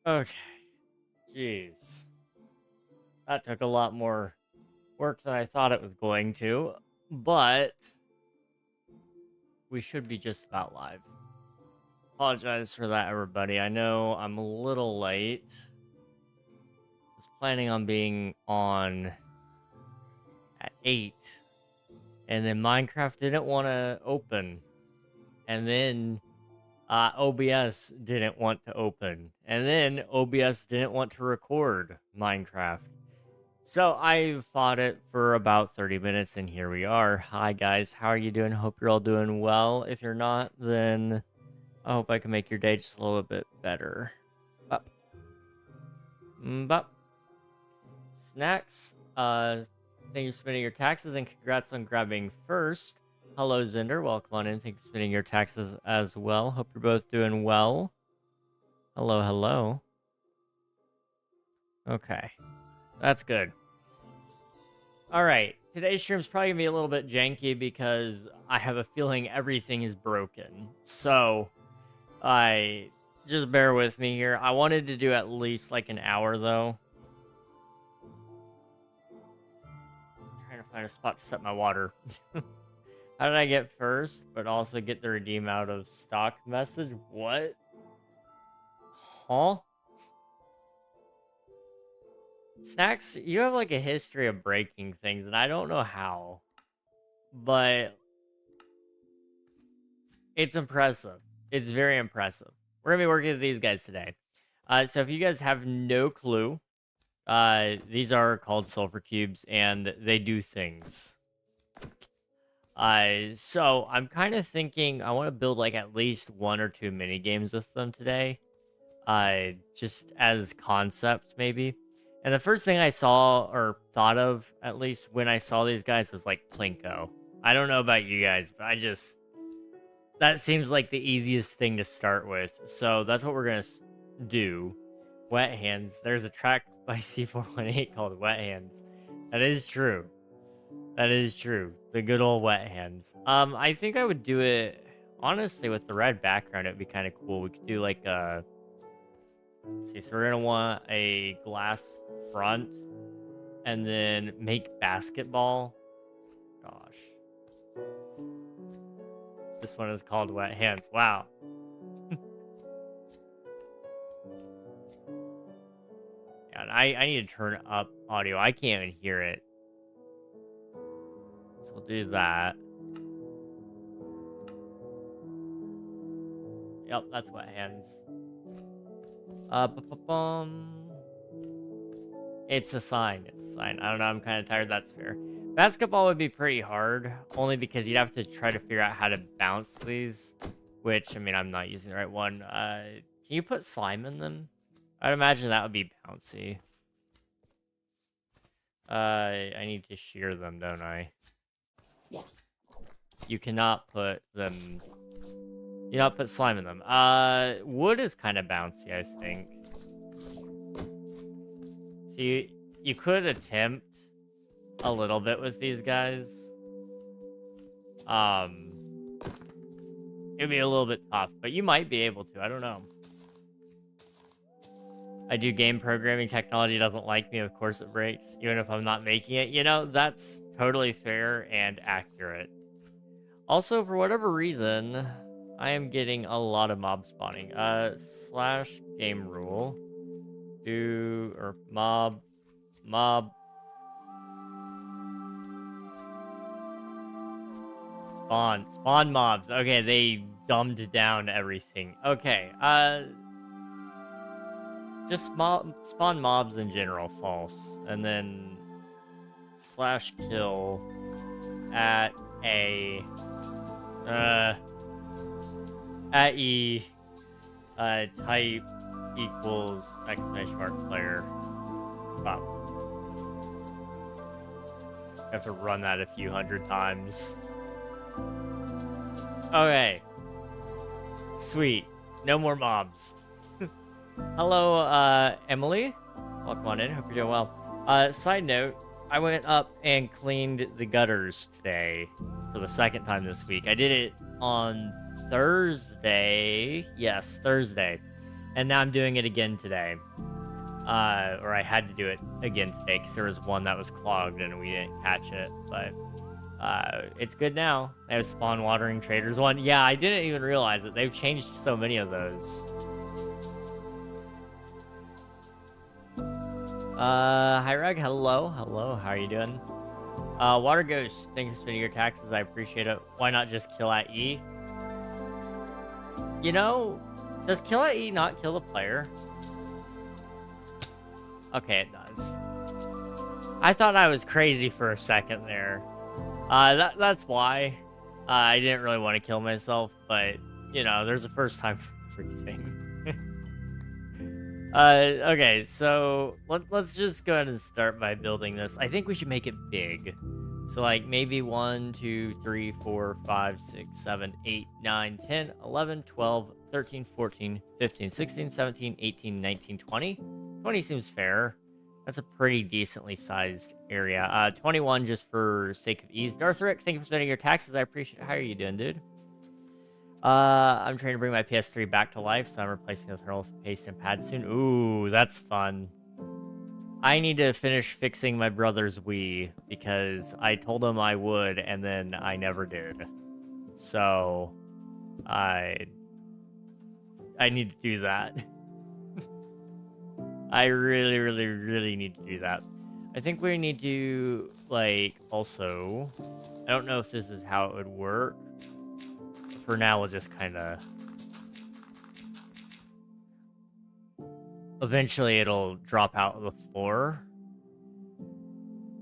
Okay. Jeez. That took a lot more work than I thought it was going to, but we should be just about live. Apologize for that, everybody. I know I'm a little late. Was planning on being on at 8, and then Minecraft didn't want to open, and then OBS didn't want to open, and then OBS didn't want to record Minecraft. So I fought it for about 30 minutes, and here we are. Hi guys, how are you doing? Hope you're all doing well. If you're not, then I hope I can make your day just a little bit better. Up. Bop. Snacks. Thank you for spending your taxes, and congrats on grabbing first. Hello, Zinder. Welcome on in. Thank you for spending your taxes as well. Hope you're both doing well. Hello, hello. Okay. That's good. All right. Today's stream's probably going to be a little bit janky because I have a feeling everything is broken. So, just bear with me here. I wanted to do at least like an hour, though. I'm trying to find a spot to set my water. How did I get first, but also get the redeem out of stock message? What? Huh? Snacks, you have like a history of breaking things, and I don't know how, but it's impressive. It's very impressive. We're gonna be working with these guys today. So if you guys have no clue, these are called Sulfur Cubes, and they do things. So I'm kind of thinking I want to build like at least 1 or 2 mini games with them today. Just as concept maybe. And the first thing I saw or thought of, at least when I saw these guys, was like Plinko. I don't know about you guys, but that seems like the easiest thing to start with. So that's what we're going to do. Wet Hands. There's a track by C418 called Wet Hands. That is true. That is true. The good old Wet Hands. I think I would do it, honestly, with the red background. It'd be kind of cool. We could do like a... Let's see, so we're gonna want a glass front, and then make basketball. Gosh, this one is called Wet Hands. Wow. Yeah, and I need to turn up audio. I can't even hear it. So we'll do that. Yep, that's Wet Hands. It's a sign. It's a sign. I don't know. I'm kind of tired. That's fair. Basketball would be pretty hard, only because you'd have to try to figure out how to bounce these, which, I mean, I'm not using the right one. Can you put slime in them? I'd imagine that would be bouncy. I need to shear them, don't I? Yeah. You cannot put them... You not put slime in them. Wood is kind of bouncy, I think. See, you could attempt a little bit with these guys. It'd be a little bit tough, but you might be able to. I don't know. I do game programming. Technology doesn't like me. Of course it breaks, even if I'm not making it. You know, that's totally fair and accurate. Also, for whatever reason... I am getting a lot of mob spawning. Slash game rule. Mob. Spawn mobs. Okay, they dumbed down everything. Okay, just spawn mobs in general, false. And then slash kill at a, at E, type equals exclamation mark player. Wow. I have to run that a few hundred times. Okay. Sweet. No more mobs. Hello, Emily. Welcome on in. Hope you're doing well. Side note, I went up and cleaned the gutters today for the second time this week. I did it on Thursday. Yes, Thursday. And now I'm doing it again today. Or I had to do it again today because there was one that was clogged and we didn't catch it. But it's good now. They have spawn watering traders one. Yeah, I didn't even realize it. They've changed so many of those. Hi Reg, hello. How are you doing? Water Ghost, thank you for spending your taxes. I appreciate it. Why not just kill at E? You know, does kill at E not kill the player? Okay, it does. I thought I was crazy for a second there. That's why. I didn't really want to kill myself, but, you know, there's a first time for everything. Okay, so let's just go ahead and start by building this. I think we should make it big. So, like, maybe 1, 2, 3, 4, 5, 6, 7, 8, 9, 10, 11, 12, 13, 14, 15, 16, 17, 18, 19, 20. 20 seems fair. That's a pretty decently sized area. 21 just for sake of ease. Darthrick, thank you for spending your taxes. I appreciate it. How are you doing, dude? I'm trying to bring my PS3 back to life, so I'm replacing the thermal paste and pad soon. Ooh, that's fun. I need to finish fixing my brother's Wii, because I told him I would, and then I never did. So, I need to do that. I really need to do that. I think we need to, like, also... I don't know if this is how it would work. For now, we'll just kind of... Eventually, it'll drop out of the floor.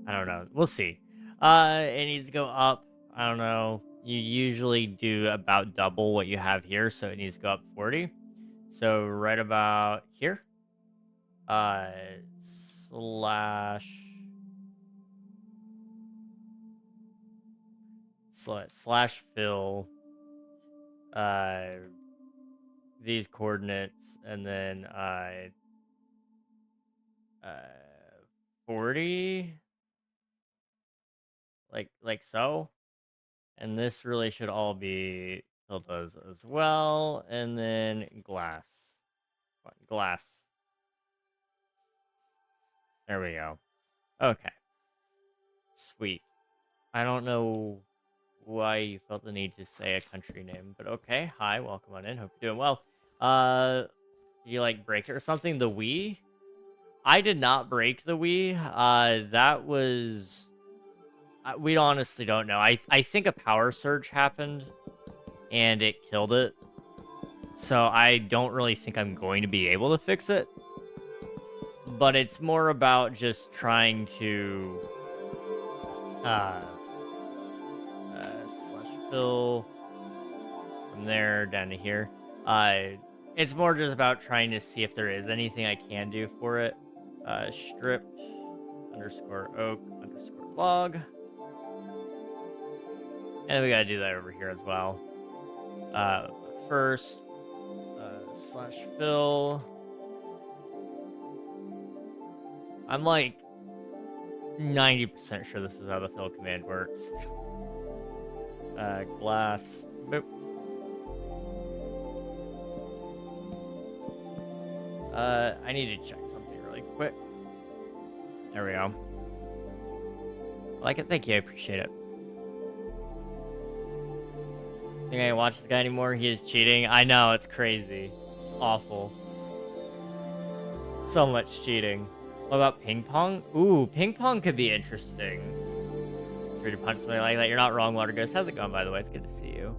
I don't know. We'll see. It needs to go up. I don't know. You usually do about double what you have here, so it needs to go up 40. So right about here. Slash fill these coordinates, and then 40, like so. And this really should all be filled as well, and then glass. There we go. Okay. Sweet. I don't know why you felt the need to say a country name, but okay. Hi, welcome on in. Hope you're doing well. Do you like break it or something? The Wii? I did not break the Wii. That was... we honestly don't know. I think a power surge happened, and it killed it. So I don't really think I'm going to be able to fix it. But it's more about just trying to... slash fill from there down to here. It's more just about trying to see if there is anything I can do for it. Stripped underscore oak underscore log. And we gotta do that over here as well. First, slash fill. I'm like 90% sure this is how the fill command works. Glass. Boop. I need to check something really quick. There we go. I like it. Thank you. I appreciate it. Think I can watch this guy anymore? He is cheating. I know. It's crazy. It's awful. So much cheating. What about ping pong? Ooh, ping pong could be interesting. Try to punch something like that. You're not wrong, Water Ghost. How's it going, by the way? It's good to see you.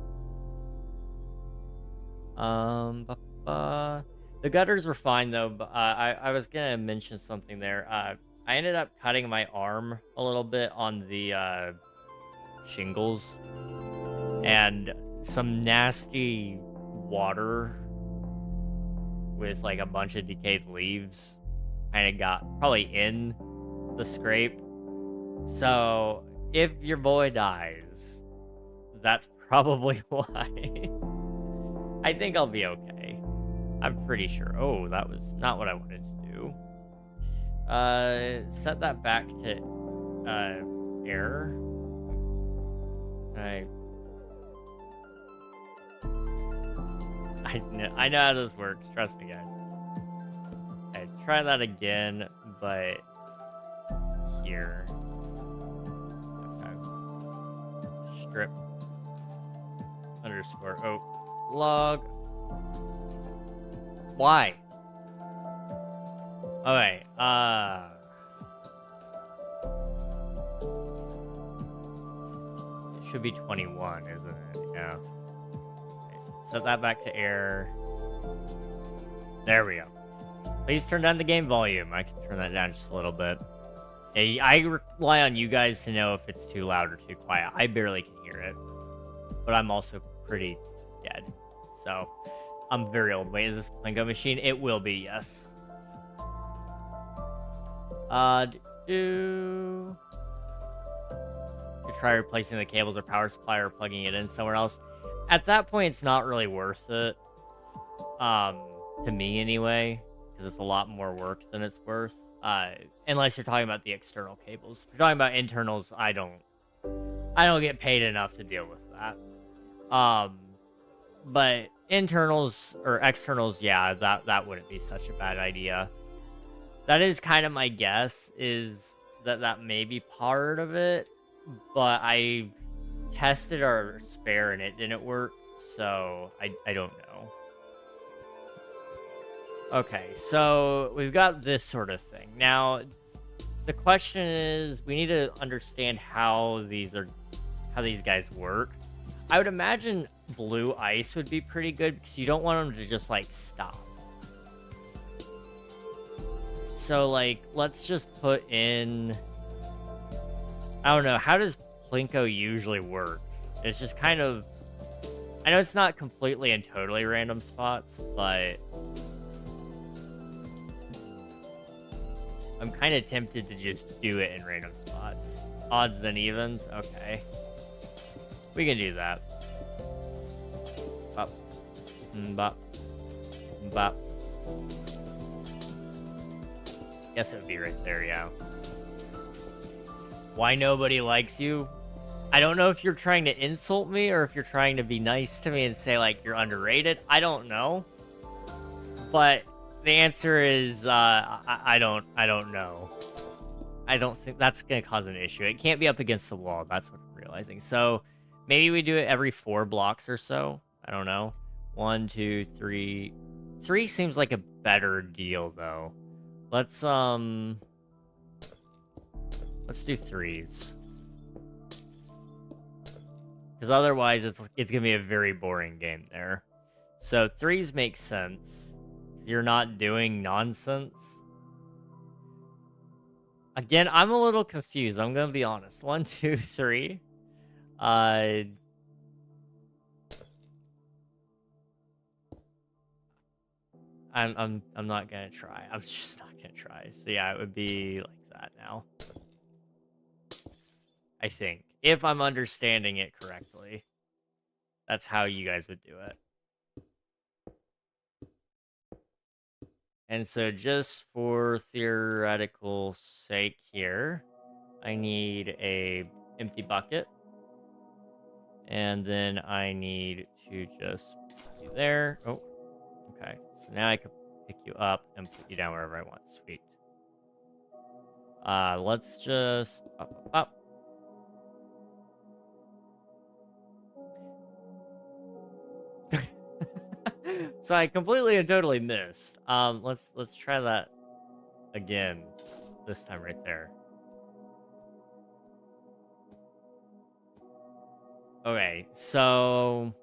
The gutters were fine, though. But, I was going to mention something there. I ended up cutting my arm a little bit on the shingles. And some nasty water with, like, a bunch of decayed leaves kind of got probably in the scrape. So if your boy dies, that's probably why. I think I'll be okay. I'm pretty sure. Oh, that was not what I wanted to do. Set that back to error. I know how this works. Trust me, guys. try that again, but here. Okay. Strip underscore oak log. Why? Okay, it should be 21, isn't it? Yeah. Okay. Set that back to air. There we go. Please turn down the game volume. I can turn that down just a little bit. Hey, I rely on you guys to know if it's too loud or too quiet. I barely can hear it, but I'm also pretty dead. So, I'm very old. Wait, is this Plinko machine? It will be, yes. To try replacing the cables or power supply or plugging it in somewhere else. At that point, it's not really worth it. To me anyway, because it's a lot more work than it's worth. Unless you're talking about the external cables. If you're talking about internals, I don't get paid enough to deal with that. But internals or externals, yeah, that wouldn't be such a bad idea. That is kind of my guess, is that may be part of it, but I tested our spare and it didn't work, so I don't know. Okay, so we've got this sort of thing. Now, the question is, we need to understand how these guys work. I would imagine blue ice would be pretty good because you don't want them to just like stop. So like, let's just put in, I don't know, how does Plinko usually work? It's just kind of, I know it's not completely and totally random spots, but I'm kind of tempted to just do it in random spots. Odds than evens? Okay. We can do that. Bop. Bop. Bop. Guess it would be right there, yeah. Why nobody likes you? I don't know if you're trying to insult me or if you're trying to be nice to me and say, like, you're underrated. I don't know. But the answer is, I don't know. I don't think that's going to cause an issue. It can't be up against the wall. That's what I'm realizing. So maybe we do it every 4 blocks or so. I don't know. 1, 2, 3. 3 seems like a better deal, though. Let's do 3s. Because otherwise, it's gonna be a very boring game there. So 3s make sense. Because you're not doing nonsense. Again, I'm a little confused. I'm gonna be honest. 1, 2, 3. I'm not gonna try. I'm just not gonna try. So yeah, it would be like that now. I think. If I'm understanding it correctly. That's how you guys would do it. And so just for theoretical sake here, I need a empty bucket. And then I need to just put you there. Oh, okay. So now I can pick you up and put you down wherever I want. Sweet. Let's just up. So I completely and totally missed. Let's try that again. This time right there. Okay, so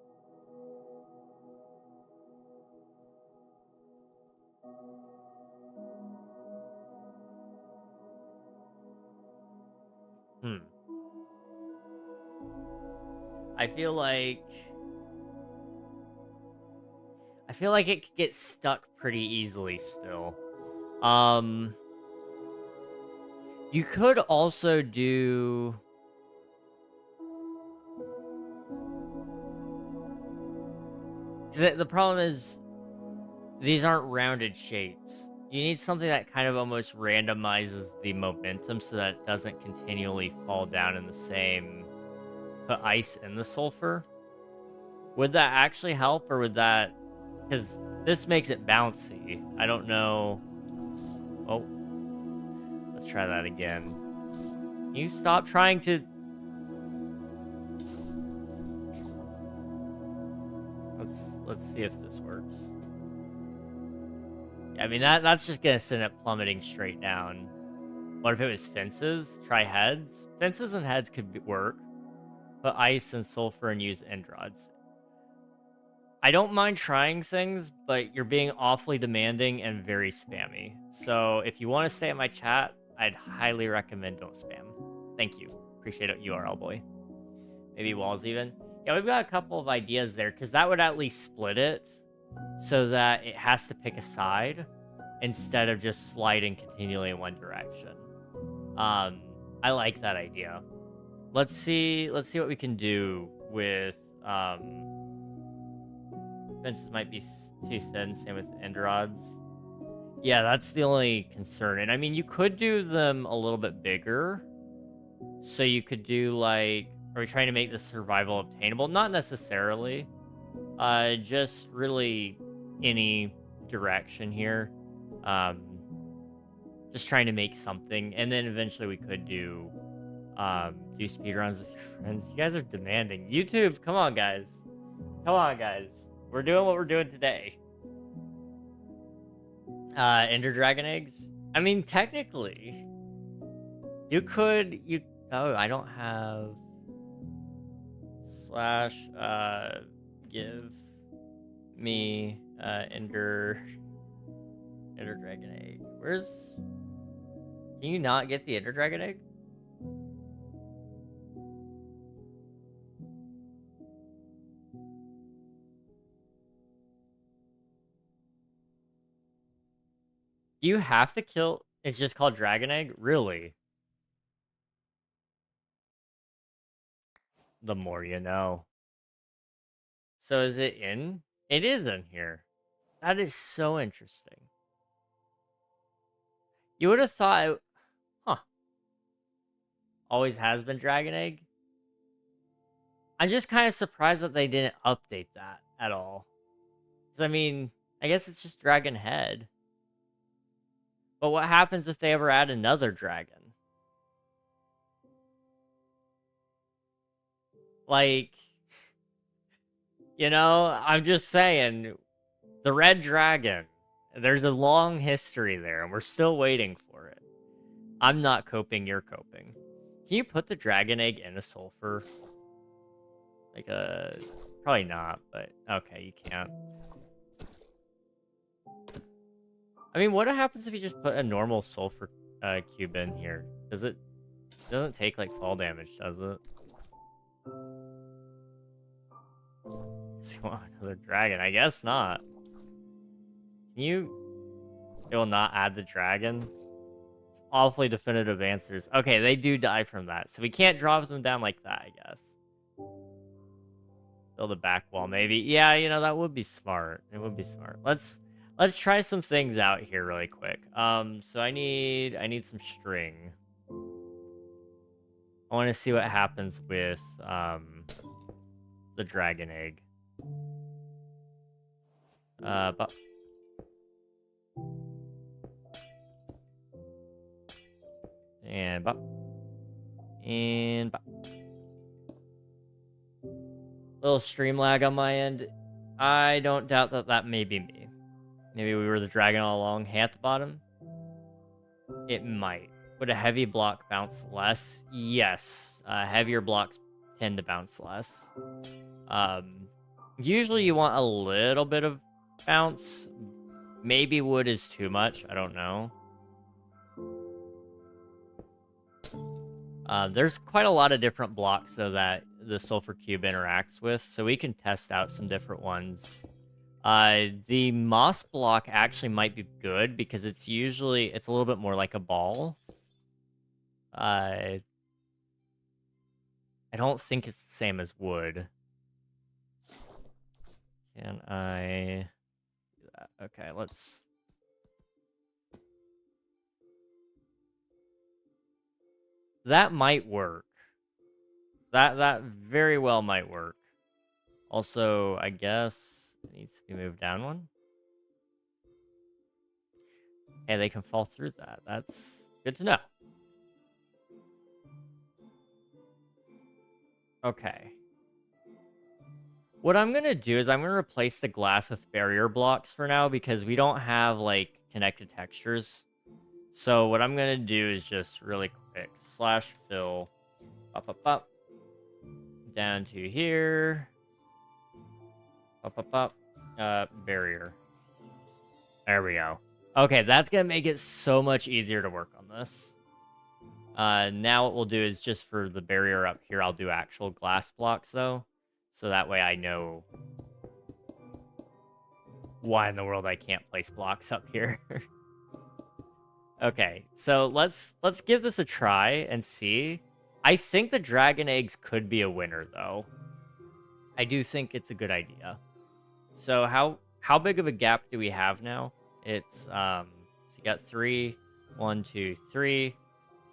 I feel like it could get stuck pretty easily still. You could also do... The problem is, these aren't rounded shapes. You need something that kind of almost randomizes the momentum so that it doesn't continually fall down in the same... Put ice in the sulfur. Would that actually help, or would that... Because this makes it bouncy. I don't know. Oh. Let's try that again. You stop trying to... Let's see if this works. Yeah, I mean, that's just gonna send it plummeting straight down. What if it was fences? Try heads? Fences and heads could work. Put ice and sulfur and use end rods. I don't mind trying things, but you're being awfully demanding and very spammy. So if you want to stay in my chat, I'd highly recommend don't spam. Thank you. Appreciate it, URL boy. Maybe walls even. Yeah, we've got a couple of ideas there, because that would at least split it so that it has to pick a side instead of just sliding continually in one direction. I like that idea. Let's see what we can do with fences might be too thin, same with end rods. Yeah, that's the only concern. And I mean, you could do them a little bit bigger. So you could do like, are we trying to make the survival obtainable? Not necessarily. Just really any direction here. Just trying to make something. And then eventually we could do speedruns with your friends. You guys are demanding. YouTube, come on, guys. Come on, guys. We're doing what we're doing today. Ender Dragon eggs? I mean, technically, you could, oh, I don't have / give me, Ender Dragon egg. Can you not get the Ender Dragon egg? You have to kill... It's just called Dragon Egg? Really? The more you know. So is it in? It is in here. That is so interesting. You would have thought... Huh. Always has been Dragon Egg? I'm just kind of surprised that they didn't update that at all. Because, I mean, I guess it's just Dragon Head. But what happens if they ever add another dragon? Like, you know, I'm just saying, the red dragon, there's a long history there, and we're still waiting for it. I'm not coping, you're coping. Can you put the dragon egg in a sulfur? Like probably not, but okay, you can't. I mean, what happens if you just put a normal sulfur cube in here? It doesn't take like fall damage, does it? Does he want another dragon? I guess not. Can you... It will not add the dragon? It's awfully definitive answers. Okay, they do die from that, so we can't drop them down like that, I guess. Build a back wall, maybe. Yeah, you know, that would be smart. It would be smart. Let's try some things out here really quick. So I need some string. I want to see what happens with the dragon egg. But and bop. And bop. Little stream lag on my end. I don't doubt that may be me. Maybe we were the dragon all along. Hey, at the bottom? It might. Would a heavy block bounce less? Yes. Heavier blocks tend to bounce less. Usually you want a little bit of bounce. Maybe wood is too much. I don't know. There's quite a lot of different blocks, though, that the Sulfur Cube interacts with, so we can test out some different ones. The moss block actually might be good, because it's a little bit more like a ball. I don't think it's the same as wood. Can I do that? Okay, let's... That might work. That very well might work. Also, I guess it needs to be moved down one. Hey, they can fall through that. That's good to know. Okay. What I'm gonna do is I'm gonna replace the glass with barrier blocks for now because we don't have like connected textures. So what I'm gonna do is just really quick slash fill up down to here up barrier. There we go. Okay, that's gonna make it so much easier to work on this. Now what we'll do is just for the barrier up here, I'll do actual glass blocks though, so that way I know why in the world I can't place blocks up here. Okay, so let's give this a try and see. I think the dragon eggs could be a winner though. I do think it's a good idea. So how big of a gap do we have now? It's so you got 3, 1, 2, 3,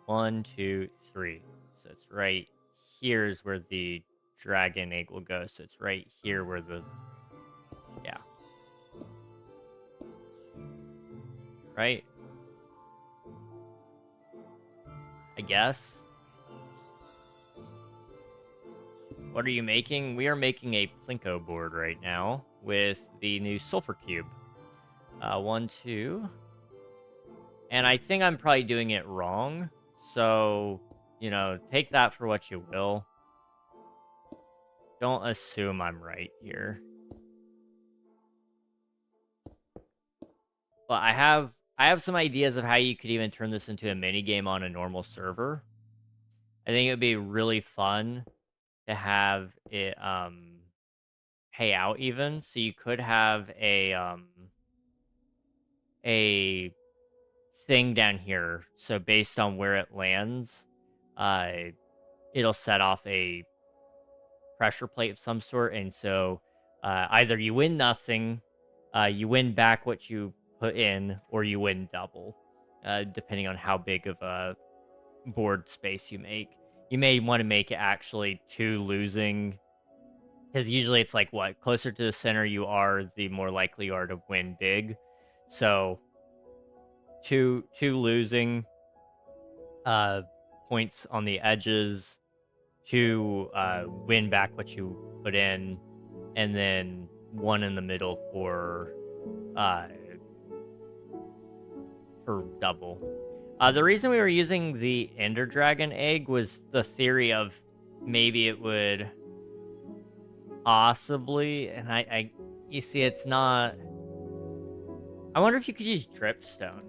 1, 2, 3. So it's right here's where the dragon egg will go. So it's right here where the yeah. Right? I guess. What are you making? We are making a Plinko board right now with the new Sulfur Cube. 1, 2. And I think I'm probably doing it wrong. So, you know, take that for what you will. Don't assume I'm right here. But I have some ideas of how you could even turn this into a mini game on a normal server. I think it would be really fun to have it pay out even. So you could have a thing down here. So based on where it lands, it'll set off a pressure plate of some sort. And so either you win nothing, you win back what you put in, or you win double, depending on how big of a board space you make. You may want to make it actually 2 losing, because usually it's like what closer to the center you are, the more likely you are to win big. So two losing points on the edges to win back what you put in, and then 1 in the middle for double. The reason we were using the Ender Dragon egg was the theory of maybe it would possibly, and I you see it's not. I wonder if you could use dripstone.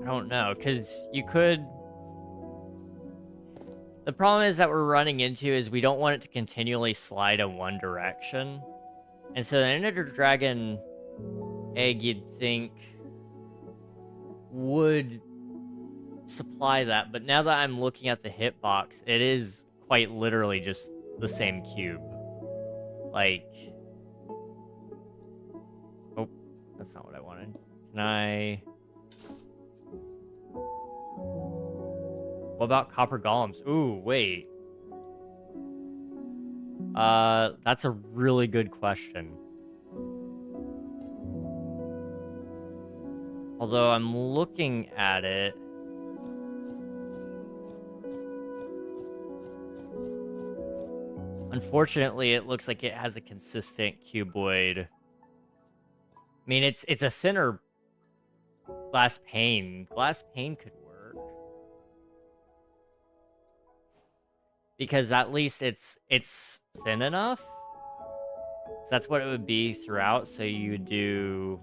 I don't know, because you could. The problem is that we're running into is we don't want it to continually slide in one direction. And so the Ender Dragon egg, you'd think, would supply that. But now that I'm looking at the hitbox, it is quite literally just the same cube. Like... Oh, that's not what I wanted. Can I... What about copper golems? Ooh, wait. That's a really good question. Although I'm looking at it. Unfortunately, it looks like it has a consistent cuboid. I mean, it's a thinner glass pane. Glass pane could work. Because at least it's thin enough. So that's what it would be throughout. So you do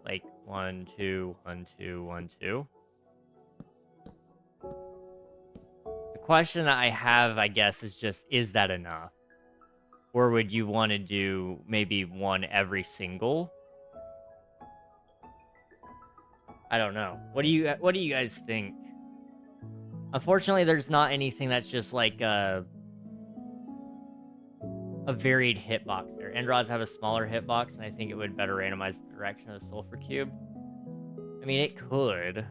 like 1, 2, 1, 2, 1, 2. The question I have, I guess, is just, is that enough? Or would you want to do maybe 1 every single? I don't know. What do you guys think? Unfortunately, there's not anything that's just like a varied hitbox there. End-rods have a smaller hitbox, and I think it would better randomize the direction of the Sulfur Cube. I mean, it could.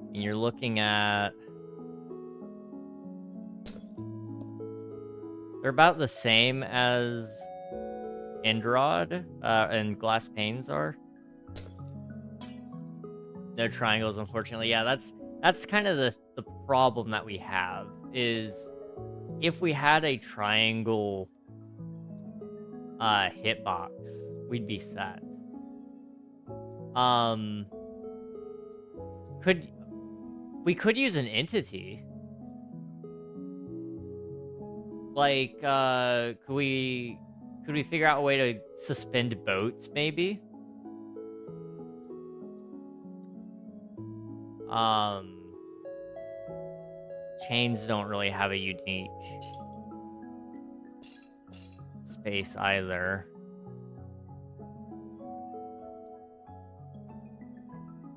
And you're looking at... They're about the same as Androd and glass panes are. No triangles, unfortunately. Yeah, that's kind of the problem that we have is if we had a triangle hitbox, we'd be set. We could use an entity. Like, could we figure out a way to suspend boats, maybe? Chains don't really have a unique space either.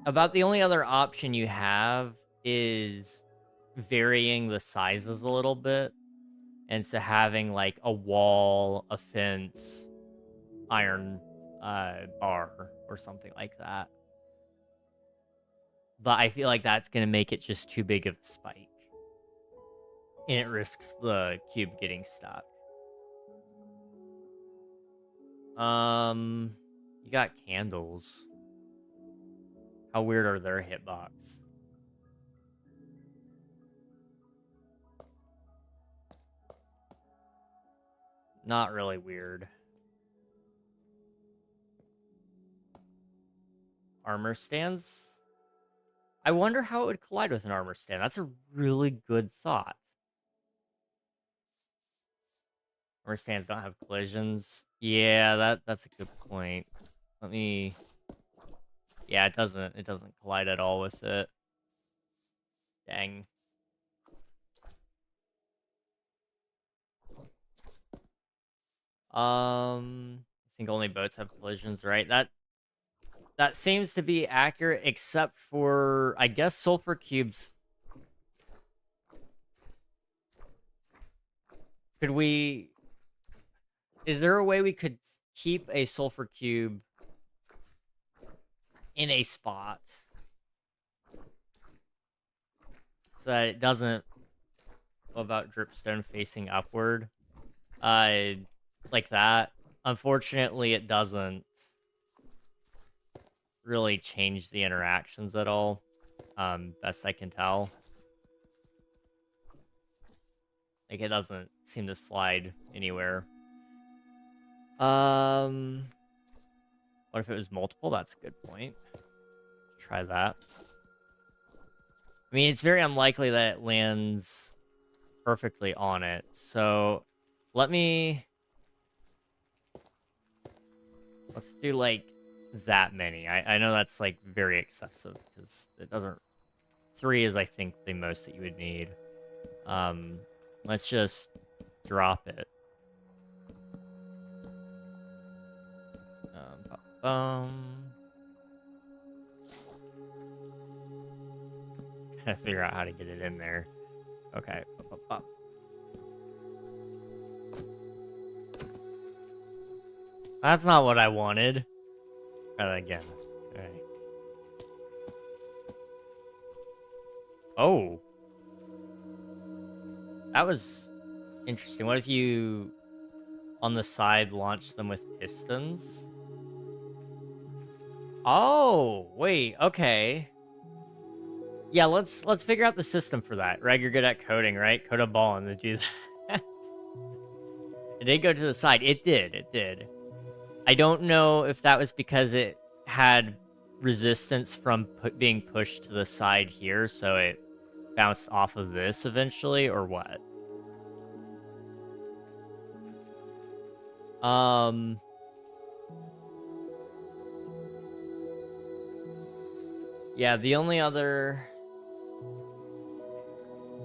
About the only other option you have is varying the sizes a little bit. And so having like a wall, a fence, iron bar, or something like that. But I feel like that's going to make it just too big of a spike. And it risks the cube getting stuck. You got candles. How weird are their hitbox? Not really weird. Armor stands? I wonder how it would collide with an armor stand. That's a really good thought. Armor stands don't have collisions. Yeah, that's a good point. Let me... Yeah, it doesn't collide at all with it. Dang. I think only boats have collisions, right? That seems to be accurate, except for, I guess, sulfur cubes. Could we... Is there a way we could keep a sulfur cube in a spot so that it doesn't... What about dripstone facing upward? Like that. Unfortunately, it doesn't really change the interactions at all. Best I can tell. Like, it doesn't seem to slide anywhere. What if it was multiple? That's a good point. Try that. I mean, it's very unlikely that it lands perfectly on it. So, let's do, like, that many. I know that's, like, very excessive, because it doesn't... 3 is, I think, the most that you would need. Let's just drop it. Trying to figure out how to get it in there. Okay. That's not what I wanted. Try that again. Alright. Oh. That was interesting. What if you, on the side, launch them with pistons? Oh, wait, okay. Yeah, let's figure out the system for that. Reg, you're good at coding, right? Code a ball and then do that. It did go to the side. It did. I don't know if that was because it had resistance from being pushed to the side here, so it bounced off of this eventually, or what? Yeah, the only other...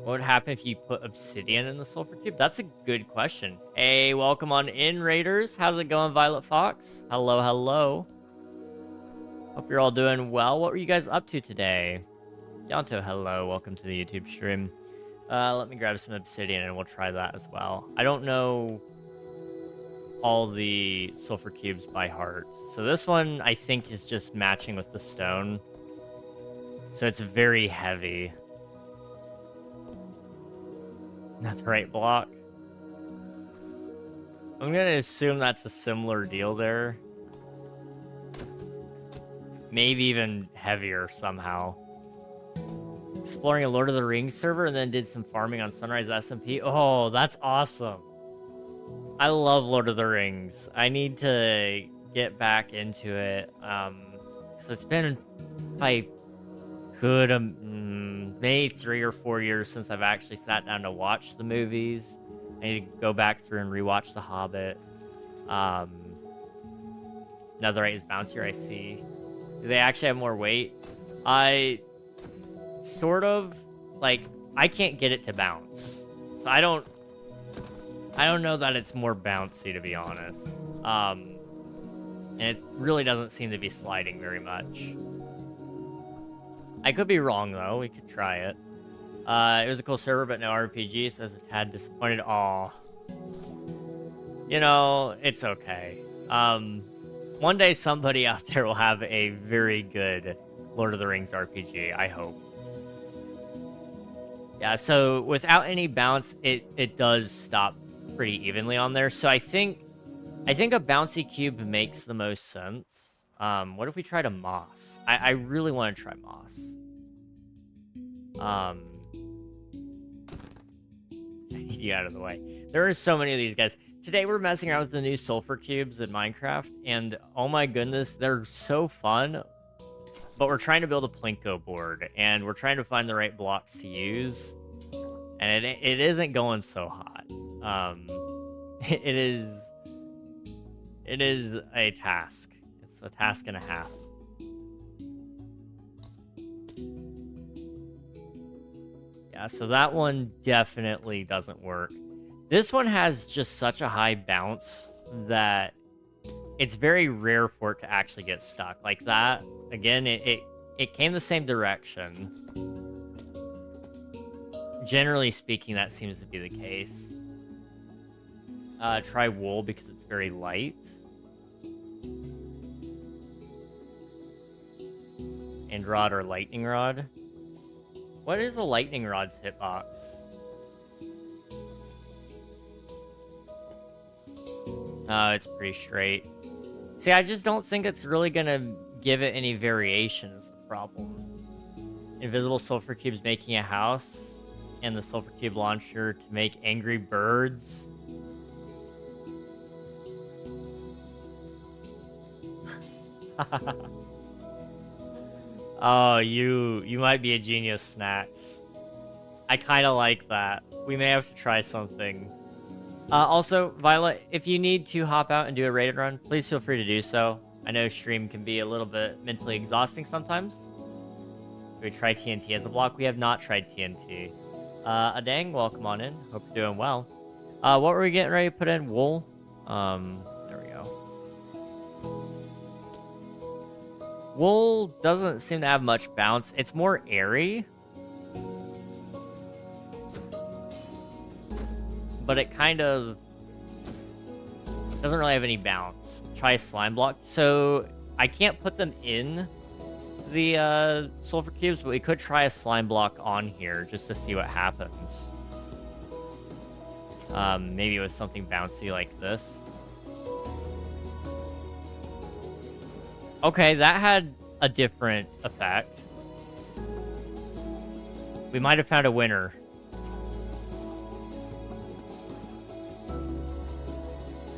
What would happen if you put obsidian in the sulfur cube? That's a good question. Hey, welcome on in, Raiders. How's it going, Violet Fox? Hello, hello. Hope you're all doing well. What were you guys up to today? Yanto, hello. Welcome to the YouTube stream. Let me grab some obsidian and we'll try that as well. I don't know all the sulfur cubes by heart. So this one, I think, is just matching with the stone. So it's very heavy. Not the right block. I'm gonna assume that's a similar deal there. Maybe even heavier somehow. Exploring a Lord of the Rings server and then did some farming on Sunrise SMP. Oh, that's awesome. I love Lord of the Rings. I need to get back into it. Because it's been probably maybe 3 or 4 years since I've actually sat down to watch the movies. I need to go back through and rewatch The Hobbit. Netherite is bouncier, I see. Do they actually have more weight? I sort of, like, I can't get it to bounce. So I don't know that it's more bouncy, to be honest. And it really doesn't seem to be sliding very much. I could be wrong, though. We could try it. It was a cool server, but no RPG. Says a tad disappointed. Aw. You know, it's okay. One day somebody out there will have a very good Lord of the Rings RPG, I hope. Yeah, so without any bounce, it does stop pretty evenly on there. So I think a bouncy cube makes the most sense. What if we tried a moss? I really want to try moss. I need you out of the way. There are so many of these guys. Today we're messing around with the new Sulfur Cubes in Minecraft, and oh my goodness, they're so fun. But we're trying to build a Plinko board, and we're trying to find the right blocks to use, and it isn't going so hot. It is a task. It's a task and a half. Yeah, so that one definitely doesn't work. This one has just such a high bounce that it's very rare for it to actually get stuck. Like that, again, it came the same direction. Generally speaking, that seems to be the case. Try wool because it's very light. And rod or lightning rod. What is a lightning rod's hitbox? It's pretty straight. See, I just don't think it's really gonna give it any variation is the problem. Invisible sulfur cubes making a house, and the sulfur cube launcher to make angry birds. Oh, you might be a genius, Snacks. I kind of like that. We may have to try something. Also, Violet, if you need to hop out and do a raid run, please feel free to do so. I know stream can be a little bit mentally exhausting sometimes. We try TNT as a block. We have not tried TNT. Adang, welcome on in. Hope you're doing well. What were we getting ready to put in? Wool? There we go. Wool doesn't seem to have much bounce. It's more airy. But it kind of doesn't really have any bounce. Try a slime block. So I can't put them in the sulfur cubes, but we could try a slime block on here just to see what happens. Maybe with something bouncy like this. Okay, that had a different effect. We might have found a winner.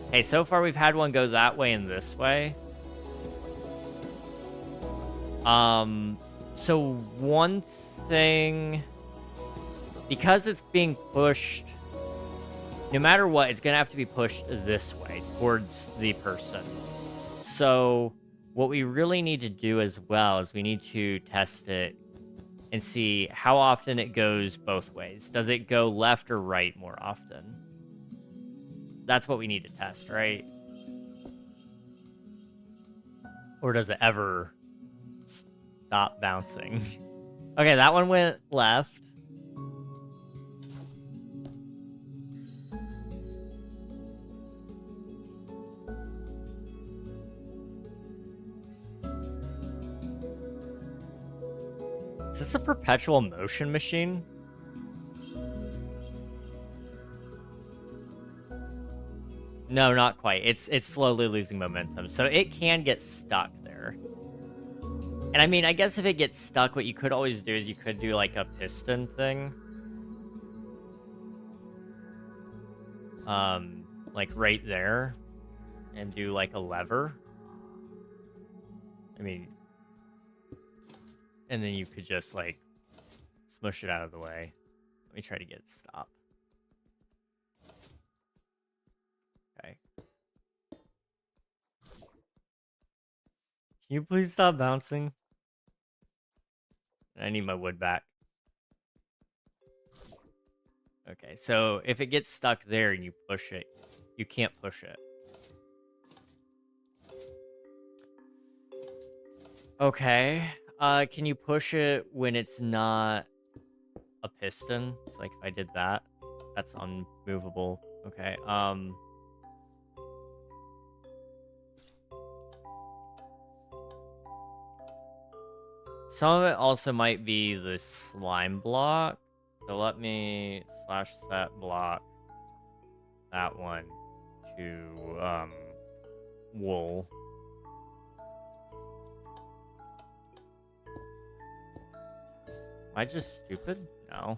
Okay, so far we've had one go that way and this way. So one thing, because it's being pushed, no matter what, it's gonna have to be pushed this way towards the person. So what we really need to do as well is we need to test it and see how often it goes both ways. Does it go left or right more often? That's what we need to test, right? Or does it ever stop bouncing? Okay, that one went left. Is this a perpetual motion machine? No, not quite. It's slowly losing momentum, so it can get stuck there. And I mean, I guess if it gets stuck, what you could always do is you could do like a piston thing. Like right there, and do like a lever. I mean, and then you could just like smush it out of the way. Let me try to get it to stop. Okay. Can you please stop bouncing? I need my wood back. Okay, so if it gets stuck there and you push it, you can't push it. Okay. Can you push it when it's not a piston? It's like if I did that, that's unmovable. Okay. Some of it also might be the slime block. So let me /set block that one to wool. Am I just stupid? No.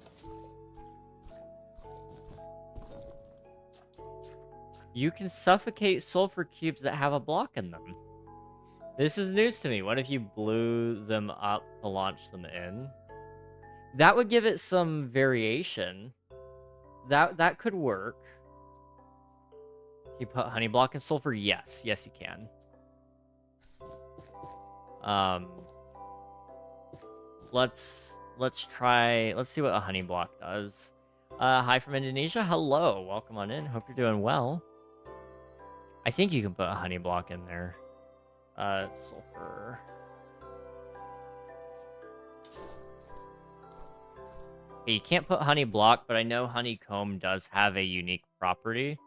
You can suffocate sulfur cubes that have a block in them. This is news to me. What if you blew them up to launch them in? That would give it some variation. That could work. Can you put honey block in sulfur? Yes. Yes, you can. Let's see what a honey block does. Hi from Indonesia. Hello. Welcome on in. Hope you're doing well. I think you can put a honey block in there. Sulfur. Okay, you can't put honey block, but I know honeycomb does have a unique property.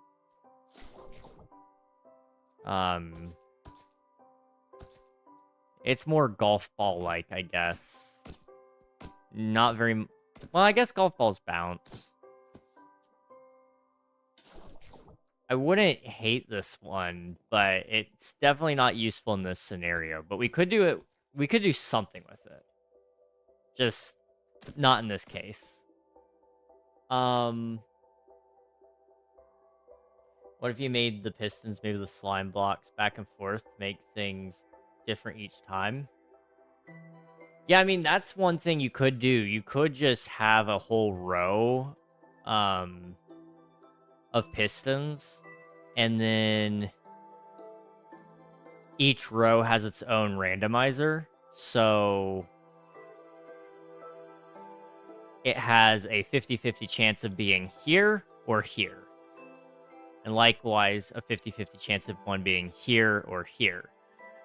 It's more golf ball-like, I guess. Not very... Well, I guess golf balls bounce. I wouldn't hate this one, but it's definitely not useful in this scenario. But we could do it... We could do something with it. Just not in this case. What if you made the pistons, maybe the slime blocks back and forth, make things different each time? Yeah, I mean, that's one thing you could do. You could just have a whole row of pistons, and then each row has its own randomizer. So it has a 50-50 chance of being here or here. And likewise, a 50-50 chance of one being here or here.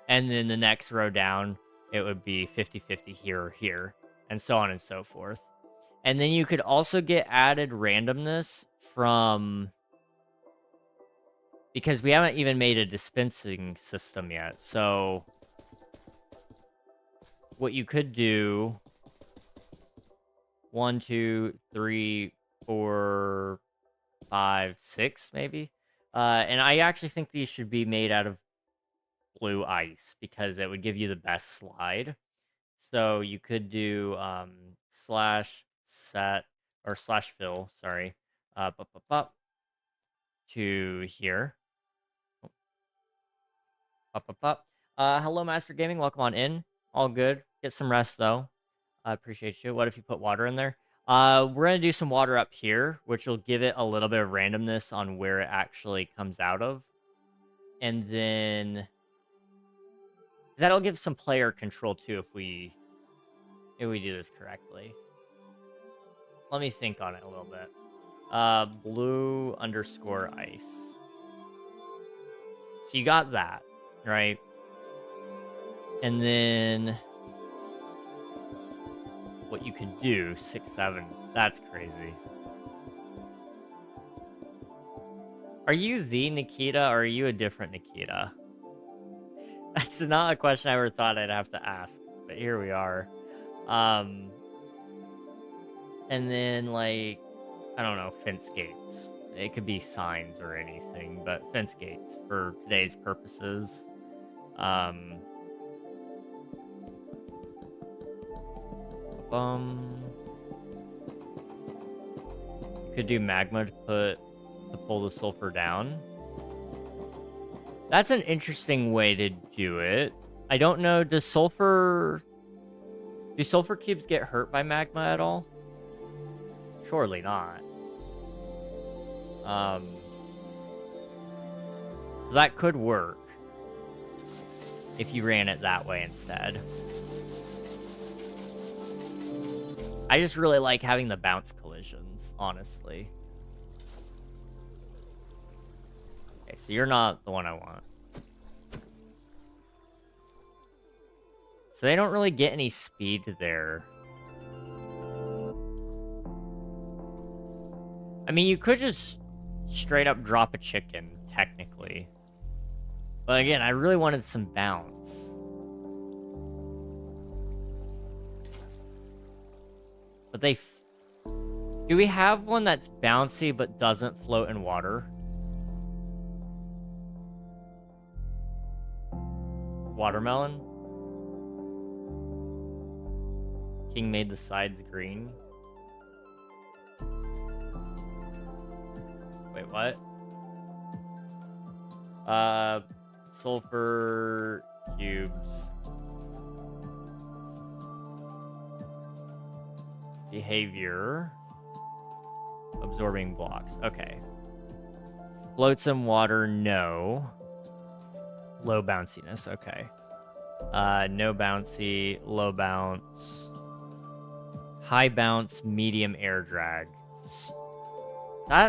And then the next row down, it would be 50-50 here or here, and so on and so forth. And then you could also get added randomness from... Because we haven't even made a dispensing system yet, so... What you could do... 1, 2, 3, 4, 5, 6, maybe? And I actually think these should be made out of blue ice, because it would give you the best slide. So you could do /set or /fill, sorry, to here. Hello, Master Gaming. Welcome on in. All good. Get some rest though. I appreciate you. What if you put water in there? We're gonna do some water up here, which will give it a little bit of randomness on where it actually comes out of, and then that'll give some player control too if we do this correctly. Let me think on it a little bit. Blue _ ice. So you got that, right? And then what you could do, 6, 7. That's crazy. Are you the Nikita, or are you a different Nikita? That's not a question I ever thought I'd have to ask, but here we are. And then, like, I don't know, fence gates. It could be signs or anything, but fence gates for today's purposes. You could do magma to pull the sulfur down. That's an interesting way to do it. I don't know. Do sulfur cubes get hurt by magma at all? Surely not. That could work if you ran it that way instead. I just really like having the bounce collisions, honestly. Okay, so you're not the one I want. So they don't really get any speed there. I mean, you could just straight up drop a chicken, technically. But again, I really wanted some bounce. But do we have one that's bouncy but doesn't float in water? Watermelon? King made the sides green. Wait, what? Sulfur cubes. Behavior. Absorbing blocks. Okay. Floats in water, no. Low bounciness, okay. No bouncy, low bounce. High bounce, medium air drag.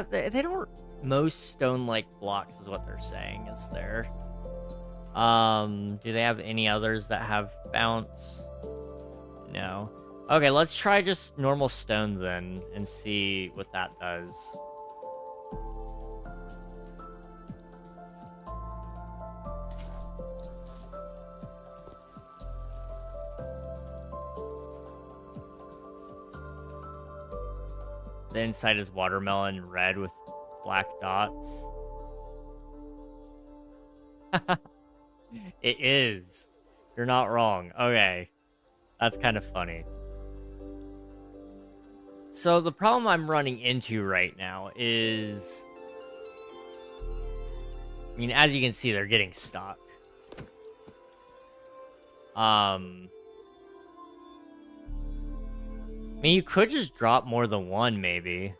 They don't... Most stone-like blocks is what they're saying, is there? Do they have any others that have bounce? No. Okay, let's try just normal stone then and see what that does. The inside is watermelon red with black dots. It is. You're not wrong. Okay. That's kind of funny. So the problem I'm running into right now is... I mean, as you can see, they're getting stuck. I mean, you could just drop more than one, maybe.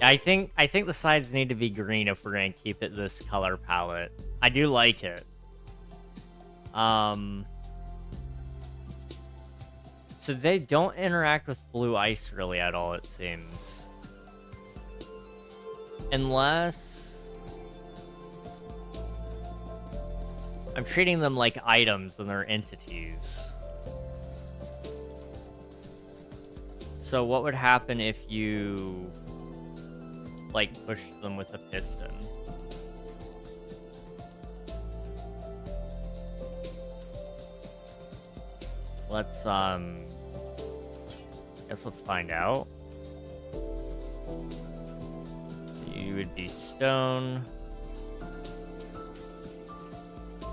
I think the sides need to be green if we're going to keep it this color palette. I do like it. So they don't interact with blue ice really at all, it seems. Unless... I'm treating them like items and they're entities. So what would happen if you... like, push them with a piston? Let's, guess let's find out. So you would be stone. I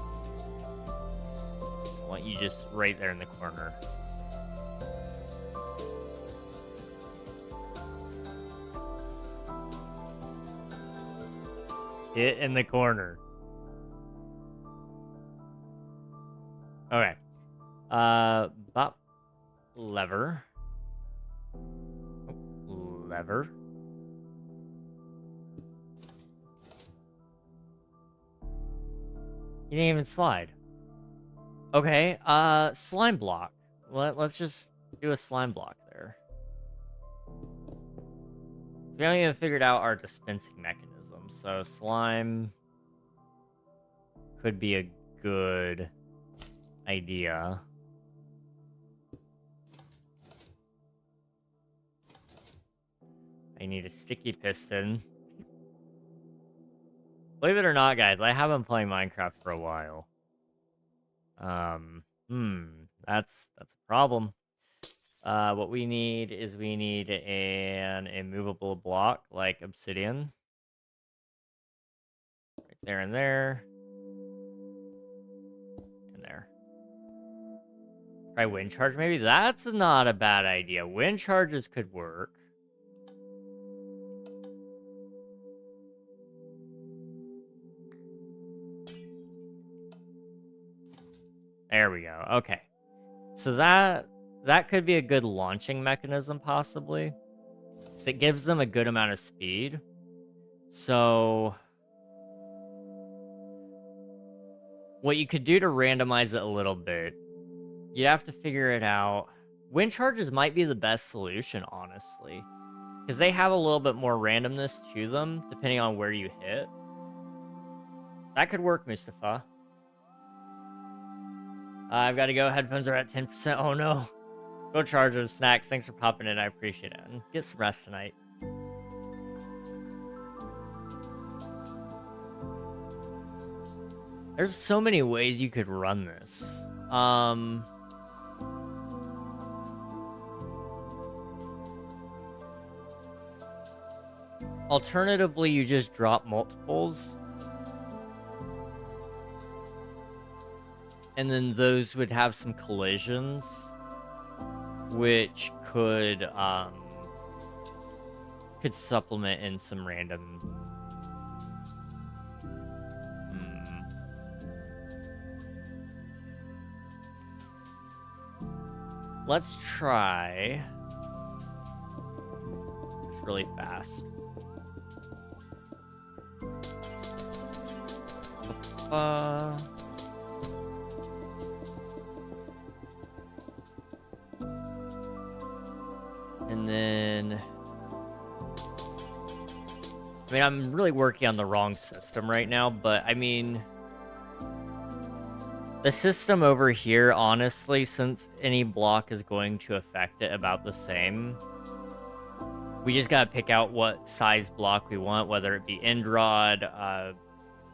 want you just right there in the corner. Hit in the corner. Okay. Bop. Lever. Lever. You didn't even slide. Okay, slime block. Let's just do a slime block there. We haven't even figured out our dispensing mechanism, so slime could be a good idea. I need a sticky piston. Believe it or not, guys, I have been playing Minecraft for a while. That's a problem. What we need is we need an immovable block like obsidian. Right there and there. And there. Try wind charge maybe? That's not a bad idea. Wind charges could work. There we go. Okay. So that could be a good launching mechanism, possibly. It gives them a good amount of speed. So what you could do to randomize it a little bit, you'd have to figure it out. Wind charges might be the best solution, honestly. Because they have a little bit more randomness to them, depending on where you hit. That could work, Mustafa. I've got to go. Headphones are at 10%. Oh, no. Go charge them. Snacks, thanks for popping in. I appreciate it. And get some rest tonight. There's so many ways you could run this. Alternatively, you just drop multiples. And then those would have some collisions, which could supplement in some random. Let's try just really fast. And then, I mean, I'm really working on the wrong system right now, but I mean, the system over here, honestly, since any block is going to affect it about the same, we just gotta pick out what size block we want, whether it be end rod,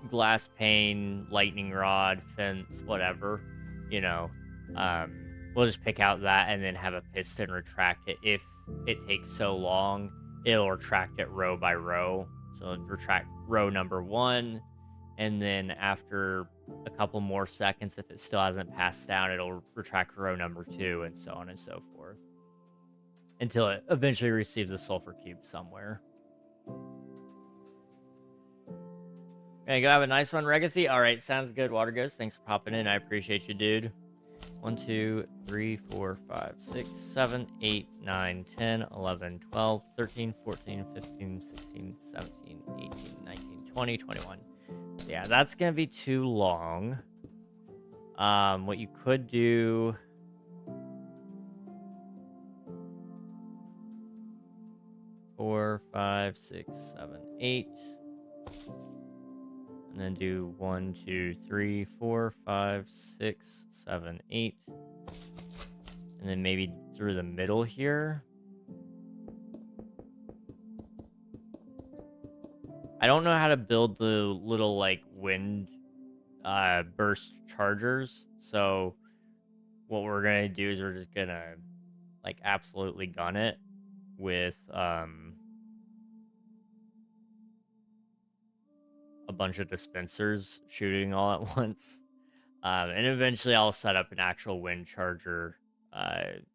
glass pane, lightning rod, fence, whatever, you know. We'll just pick out that and then have a piston retract it. If it takes so long, it'll retract it row by row. So it'll retract row number 1, and then after a couple more seconds, if it still hasn't passed down, it'll retract row number 2, and so on and so forth, until it eventually receives a sulfur cube somewhere. Okay, go have a nice one, Regathy. All right, sounds good, Water Ghost. Thanks for popping in. I appreciate you, dude. 1, 2, 3, 4, 5, 6, 7, 8, 9, 10, 11, 12, 13, 14, 15, 16, 17, 18, 19, 20, 21. Yeah, that's going to be too long. What you could do... Four, 5, 6, 7, 8. And then do 1, 2, 3, 4, 5, 6, 7, 8. And then maybe through the middle here. I don't know how to build the little, like, wind burst chargers. So what we're going to do is we're just going to, like, absolutely gun it with a bunch of dispensers shooting all at once. And eventually I'll set up an actual wind charger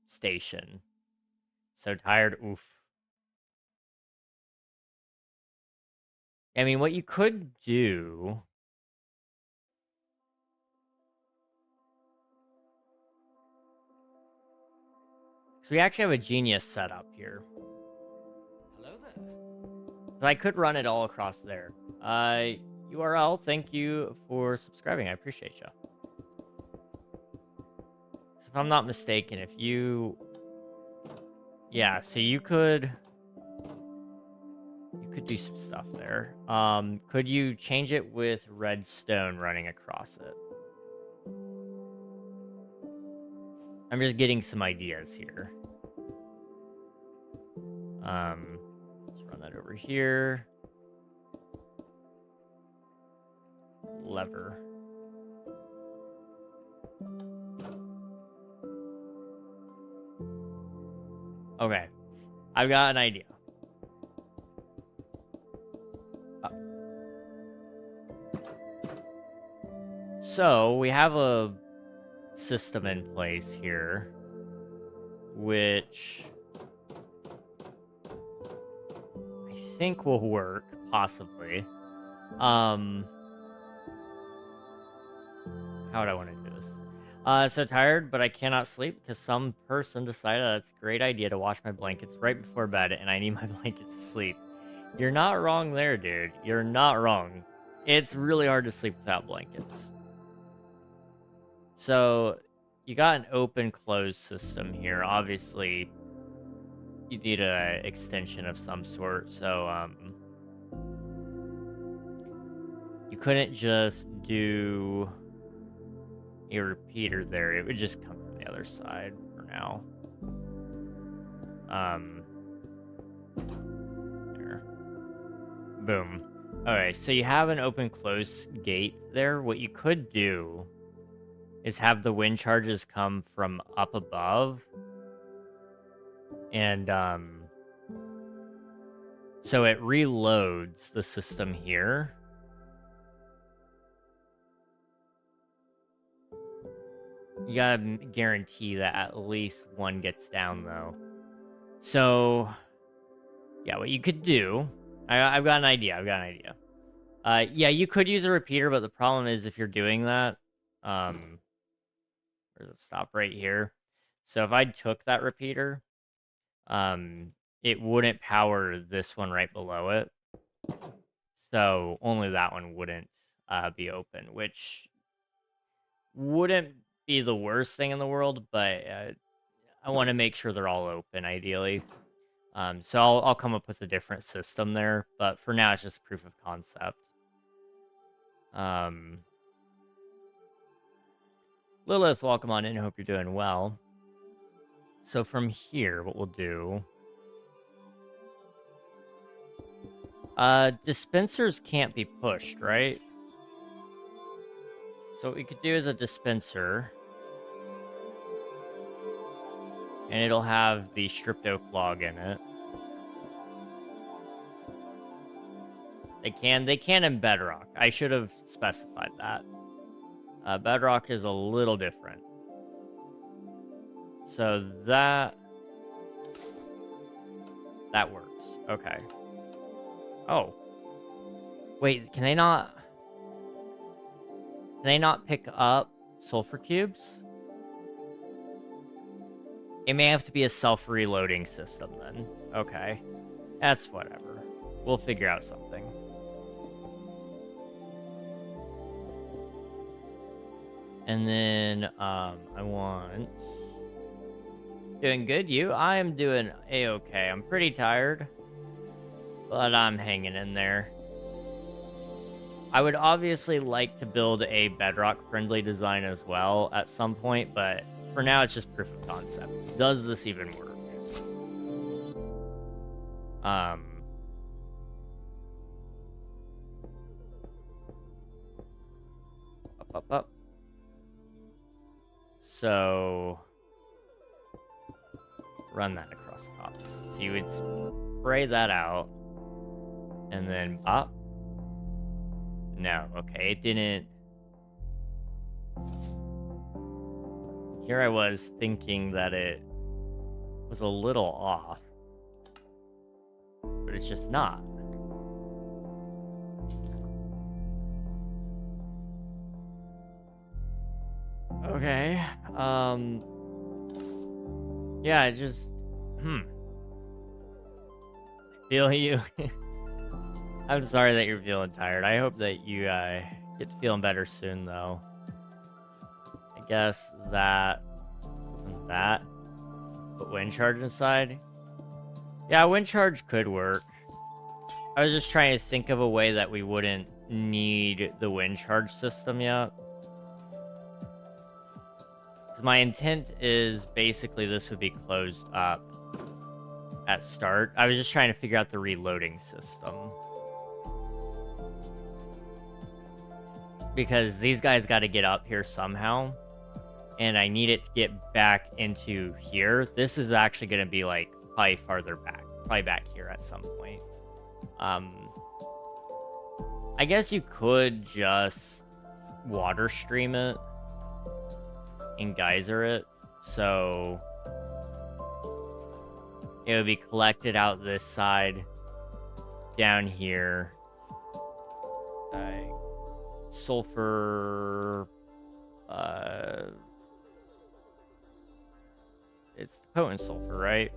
station. So tired. Oof. I mean, what you could do... So we actually have a genius setup here. Hello there. So I could run it all across there. URL, thank you for subscribing. I appreciate you. So if I'm not mistaken, if you... Yeah, so you could do some stuff there. Could you change it with redstone running across it? I'm just getting some ideas here. Let's run that over here. Lever. Okay. I've got an idea. So, we have a system in place here, which I think will work, possibly. How would I want to do this? So tired, but I cannot sleep because some person decided that it's a great idea to wash my blankets right before bed, and I need my blankets to sleep. You're not wrong there, dude. You're not wrong. It's really hard to sleep without blankets. So, you got an open-close system here. Obviously, you need an extension of some sort. So, you couldn't just do a repeater there. It would just come from the other side for now. There. Boom. Okay, so you have an open-close gate there. What you could do is have the wind charges come from up above. And, so it reloads the system here. You gotta guarantee that at least one gets down, though. So, yeah, what you could do... I've got an idea. Yeah, you could use a repeater, but the problem is if you're doing that... Where's it stop? Right here. So if I took that repeater, it wouldn't power this one right below it. So only that one wouldn't be open, which wouldn't be the worst thing in the world, but I want to make sure they're all open, ideally. So I'll come up with a different system there, but for now it's just proof of concept. Lilith, welcome on in. Hope you're doing well. So from here, what we'll do... dispensers can't be pushed, right? So what we could do is a dispenser. And it'll have the stripped oak log in it. They can in Bedrock. I should have specified that. Bedrock is a little different. So that works. Okay. Oh. Wait, can they not pick up sulfur cubes? It may have to be a self-reloading system then. Okay. That's whatever. We'll figure out something. And then, I want... Doing good, you? I am doing a-okay. I'm pretty tired, but I'm hanging in there. I would obviously like to build a bedrock-friendly design as well at some point, but for now it's just proof of concept. Does this even work? Up. So, run that across the top. So you would spray that out, and then pop. No, okay, it didn't. Here I was thinking that it was a little off, but it's just not. Okay, yeah, it just, feel you. I'm sorry that you're feeling tired. I hope that you get to feeling better soon, though. I guess that and that. Put wind charge inside. Yeah, wind charge could work. I was just trying to think of a way that we wouldn't need the wind charge system yet. My intent is basically this would be closed up at start. I was just trying to figure out the reloading system. Because these guys got to get up here somehow. And I need it to get back into here. This is actually going to be like probably farther back. Probably back here at some point. I guess you could just water stream it and geyser it. So it would be collected out this side, down here. Sulfur. It's potent sulfur, right?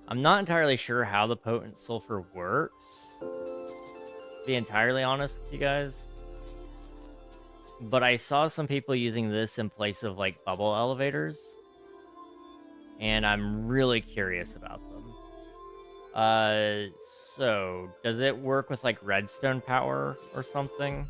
I'm not entirely sure how the potent sulfur works, to be entirely honest with you guys. But I saw some people using this in place of, like, bubble elevators. And I'm really curious about them. So, does it work with, like, redstone power or something?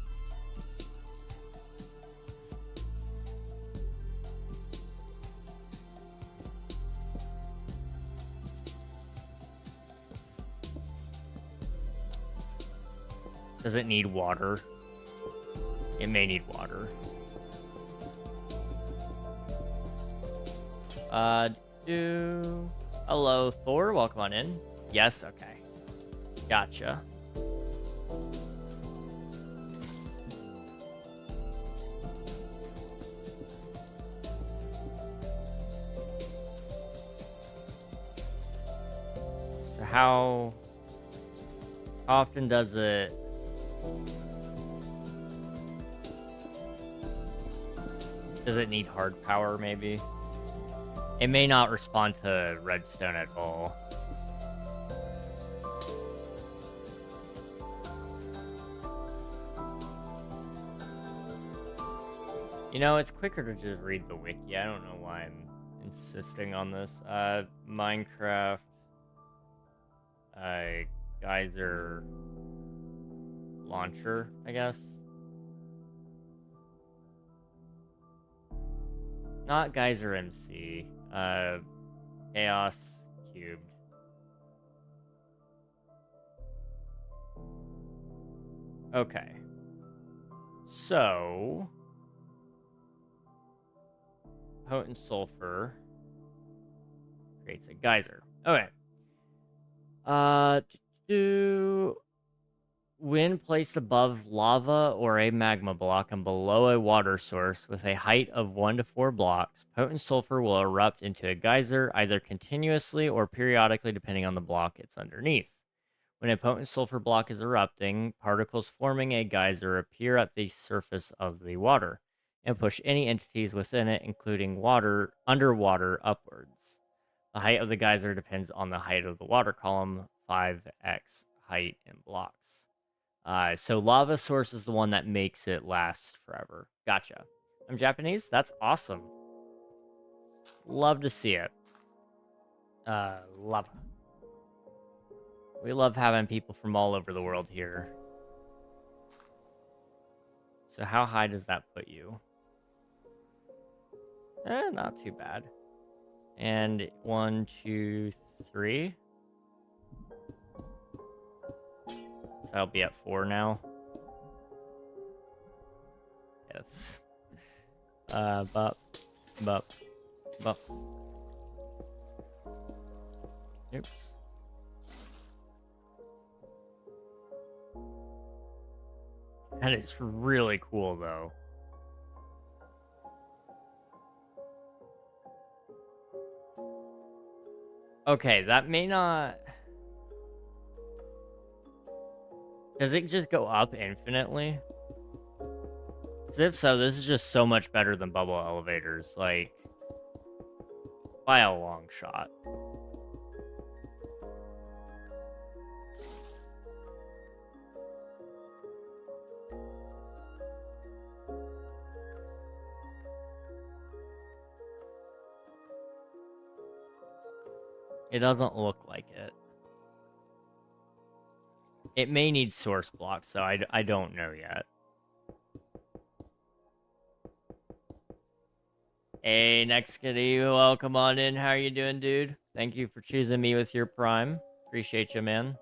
Does it need water? It may need water. Hello, Thor. Welcome on in. Yes, okay. Gotcha. So how often does it... Does it need hard power, maybe? It may not respond to redstone at all. You know, it's quicker to just read the wiki. I don't know why I'm insisting on this. Minecraft... geyser... launcher, I guess? Not Geyser MC. Chaos Cubed. Okay. So... Potent sulfur creates a geyser. Okay. When placed above lava or a magma block and below a water source with a height of 1 to 4 blocks, potent sulfur will erupt into a geyser, either continuously or periodically depending on the block it's underneath. When a potent sulfur block is erupting, particles forming a geyser appear at the surface of the water and push any entities within it, including underwater, upwards. The height of the geyser depends on the height of the water column, 5x height in blocks. So lava source is the one that makes it last forever. Gotcha. I'm Japanese? That's awesome. Love to see it. Lava. We love having people from all over the world here. So how high does that put you? Not too bad. And 1, 2, 3. So I'll be at 4 now. Yes. Bop. Oops. That is really cool, though. Okay, that may not... Does it just go up infinitely? Because if so, this is just so much better than bubble elevators, like, by a long shot. It doesn't look like it. It may need source blocks, so I don't know yet. Hey, next kitty, welcome on in. How are you doing, dude? Thank you for choosing me with your Prime. Appreciate you, man.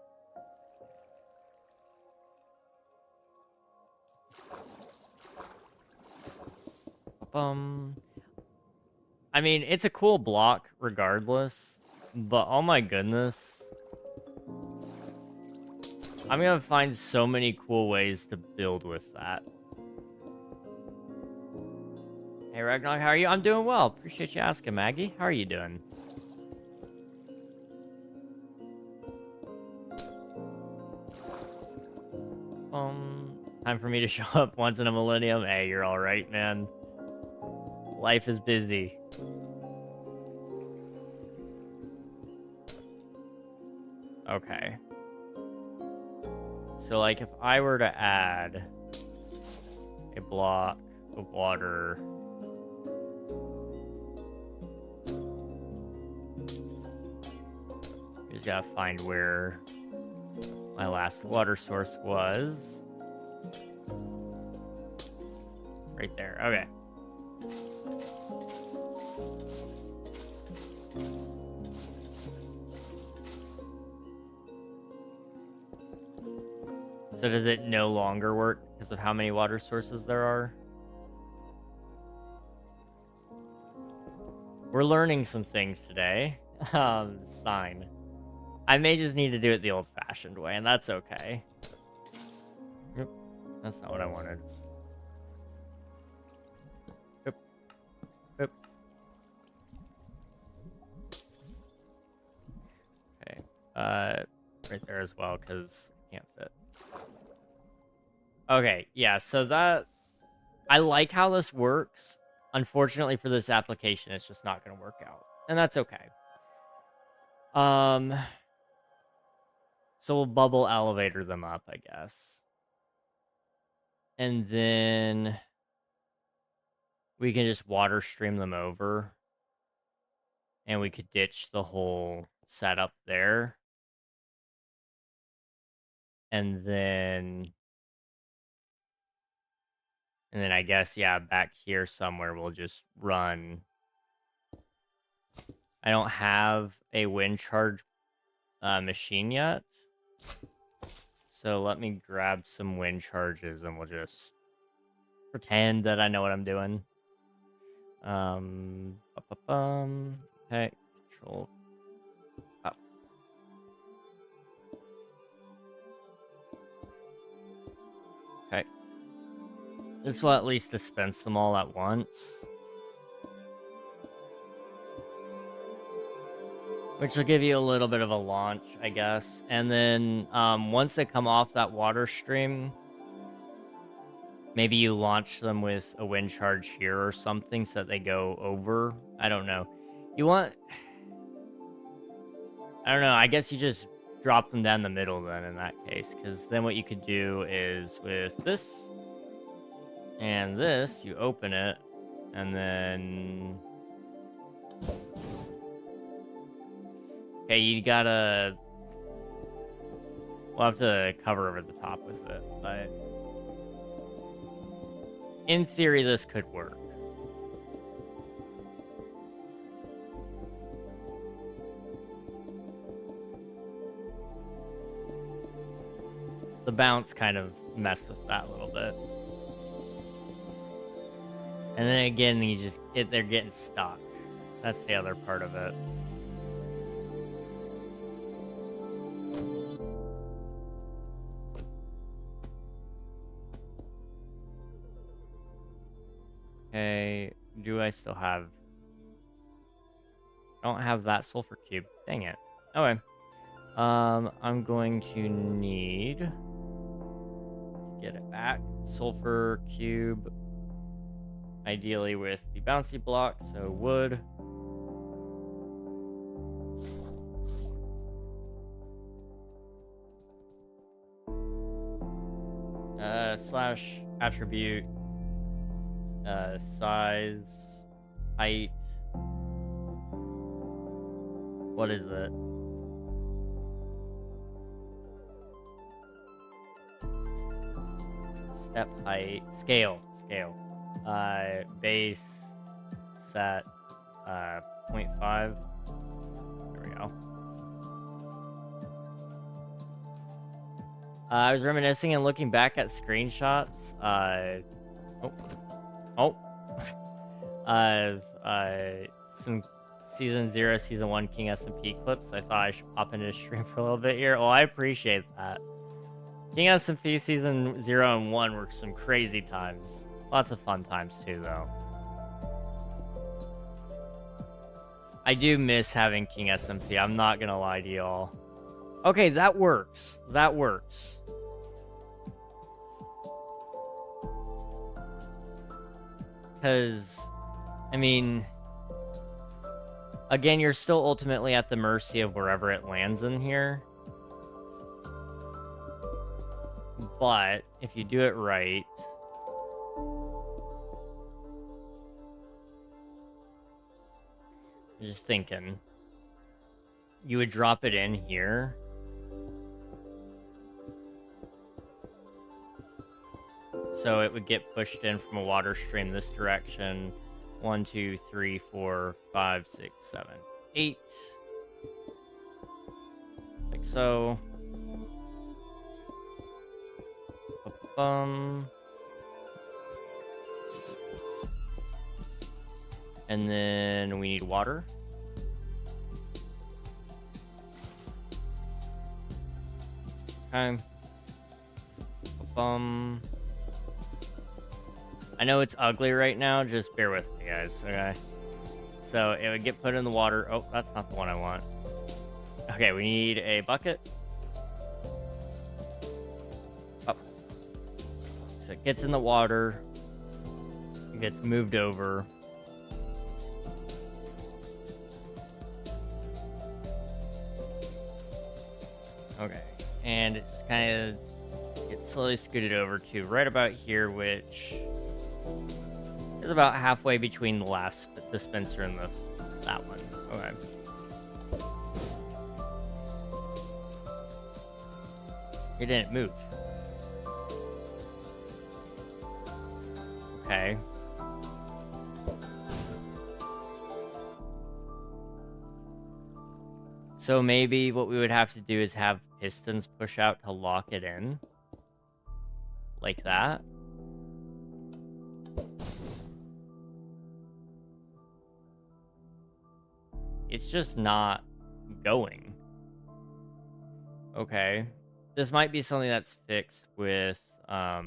I mean, it's a cool block regardless. But oh my goodness. I'm gonna find so many cool ways to build with that. Hey, KingRegNog, how are you? I'm doing well. Appreciate you asking, Maggie. How are you doing? Time for me to show up once in a millennium. Hey, you're all right, man. Life is busy. Okay. So, like, if I were to add a block of water... Just gotta find where my last water source was. Right there. Okay. So does it no longer work because of how many water sources there are? We're learning some things today. Sign. I may just need to do it the old-fashioned way, and that's okay. Yep. That's not what I wanted. Yep. Yep. Okay. Right there as well, because I can't fit. Okay, yeah, so that... I like how this works. Unfortunately for this application, it's just not going to work out. And that's okay. So we'll bubble elevator them up, I guess. And then we can just water stream them over. And we could ditch the whole setup there. And then I guess, yeah, back here somewhere we'll just run. I don't have a wind charge machine yet. So let me grab some wind charges and we'll just pretend that I know what I'm doing. Okay, control up. Okay. This will at least dispense them all at once. Which will give you a little bit of a launch, I guess. And then once they come off that water stream, maybe you launch them with a wind charge here or something so that they go over. I don't know. You want... I don't know. I guess you just drop them down the middle then in that case. Because then what you could do is with this and this, you open it. And then... Okay, you gotta... We'll have to cover over the top with it, but... In theory, this could work. The bounce kind of messed with that a little bit. And then again, they're getting stuck. That's the other part of it. Okay, do I still have... I don't have that sulfur cube. Dang it. Okay. I'm going to need to get it back. Sulfur cube. Ideally with the bouncy block, so wood. Slash attribute. Size, height. What is it? Step height, scale. Base, set, 0.5. There we go. I was reminiscing and looking back at screenshots. Some Season 0, Season 1 King SMP clips. I thought I should pop into the stream for a little bit here. Oh, I appreciate that. King SMP Season 0 and 1 were some crazy times. Lots of fun times too, though. I do miss having King SMP. I'm not gonna lie to y'all. Okay, that works. That works. Because, I mean, again, you're still ultimately at the mercy of wherever it lands in here. But if you do it right, I'm just thinking, you would drop it in here. So it would get pushed in from a water stream this direction. 1, 2, 3, 4, 5, 6, 7, 8. Like so. And then we need water. Okay. I know it's ugly right now, just bear with me, guys, okay? So it would get put in the water. Oh, that's not the one I want. Okay, we need a bucket. Oh. So it gets in the water. It gets moved over. Okay, and it just kind of gets slowly scooted over to right about here, which is about halfway between the last dispenser and that one. Okay. It didn't move. Okay. So maybe what we would have to do is have pistons push out to lock it in. Like that. It's just not going. Okay. This might be something that's fixed with, a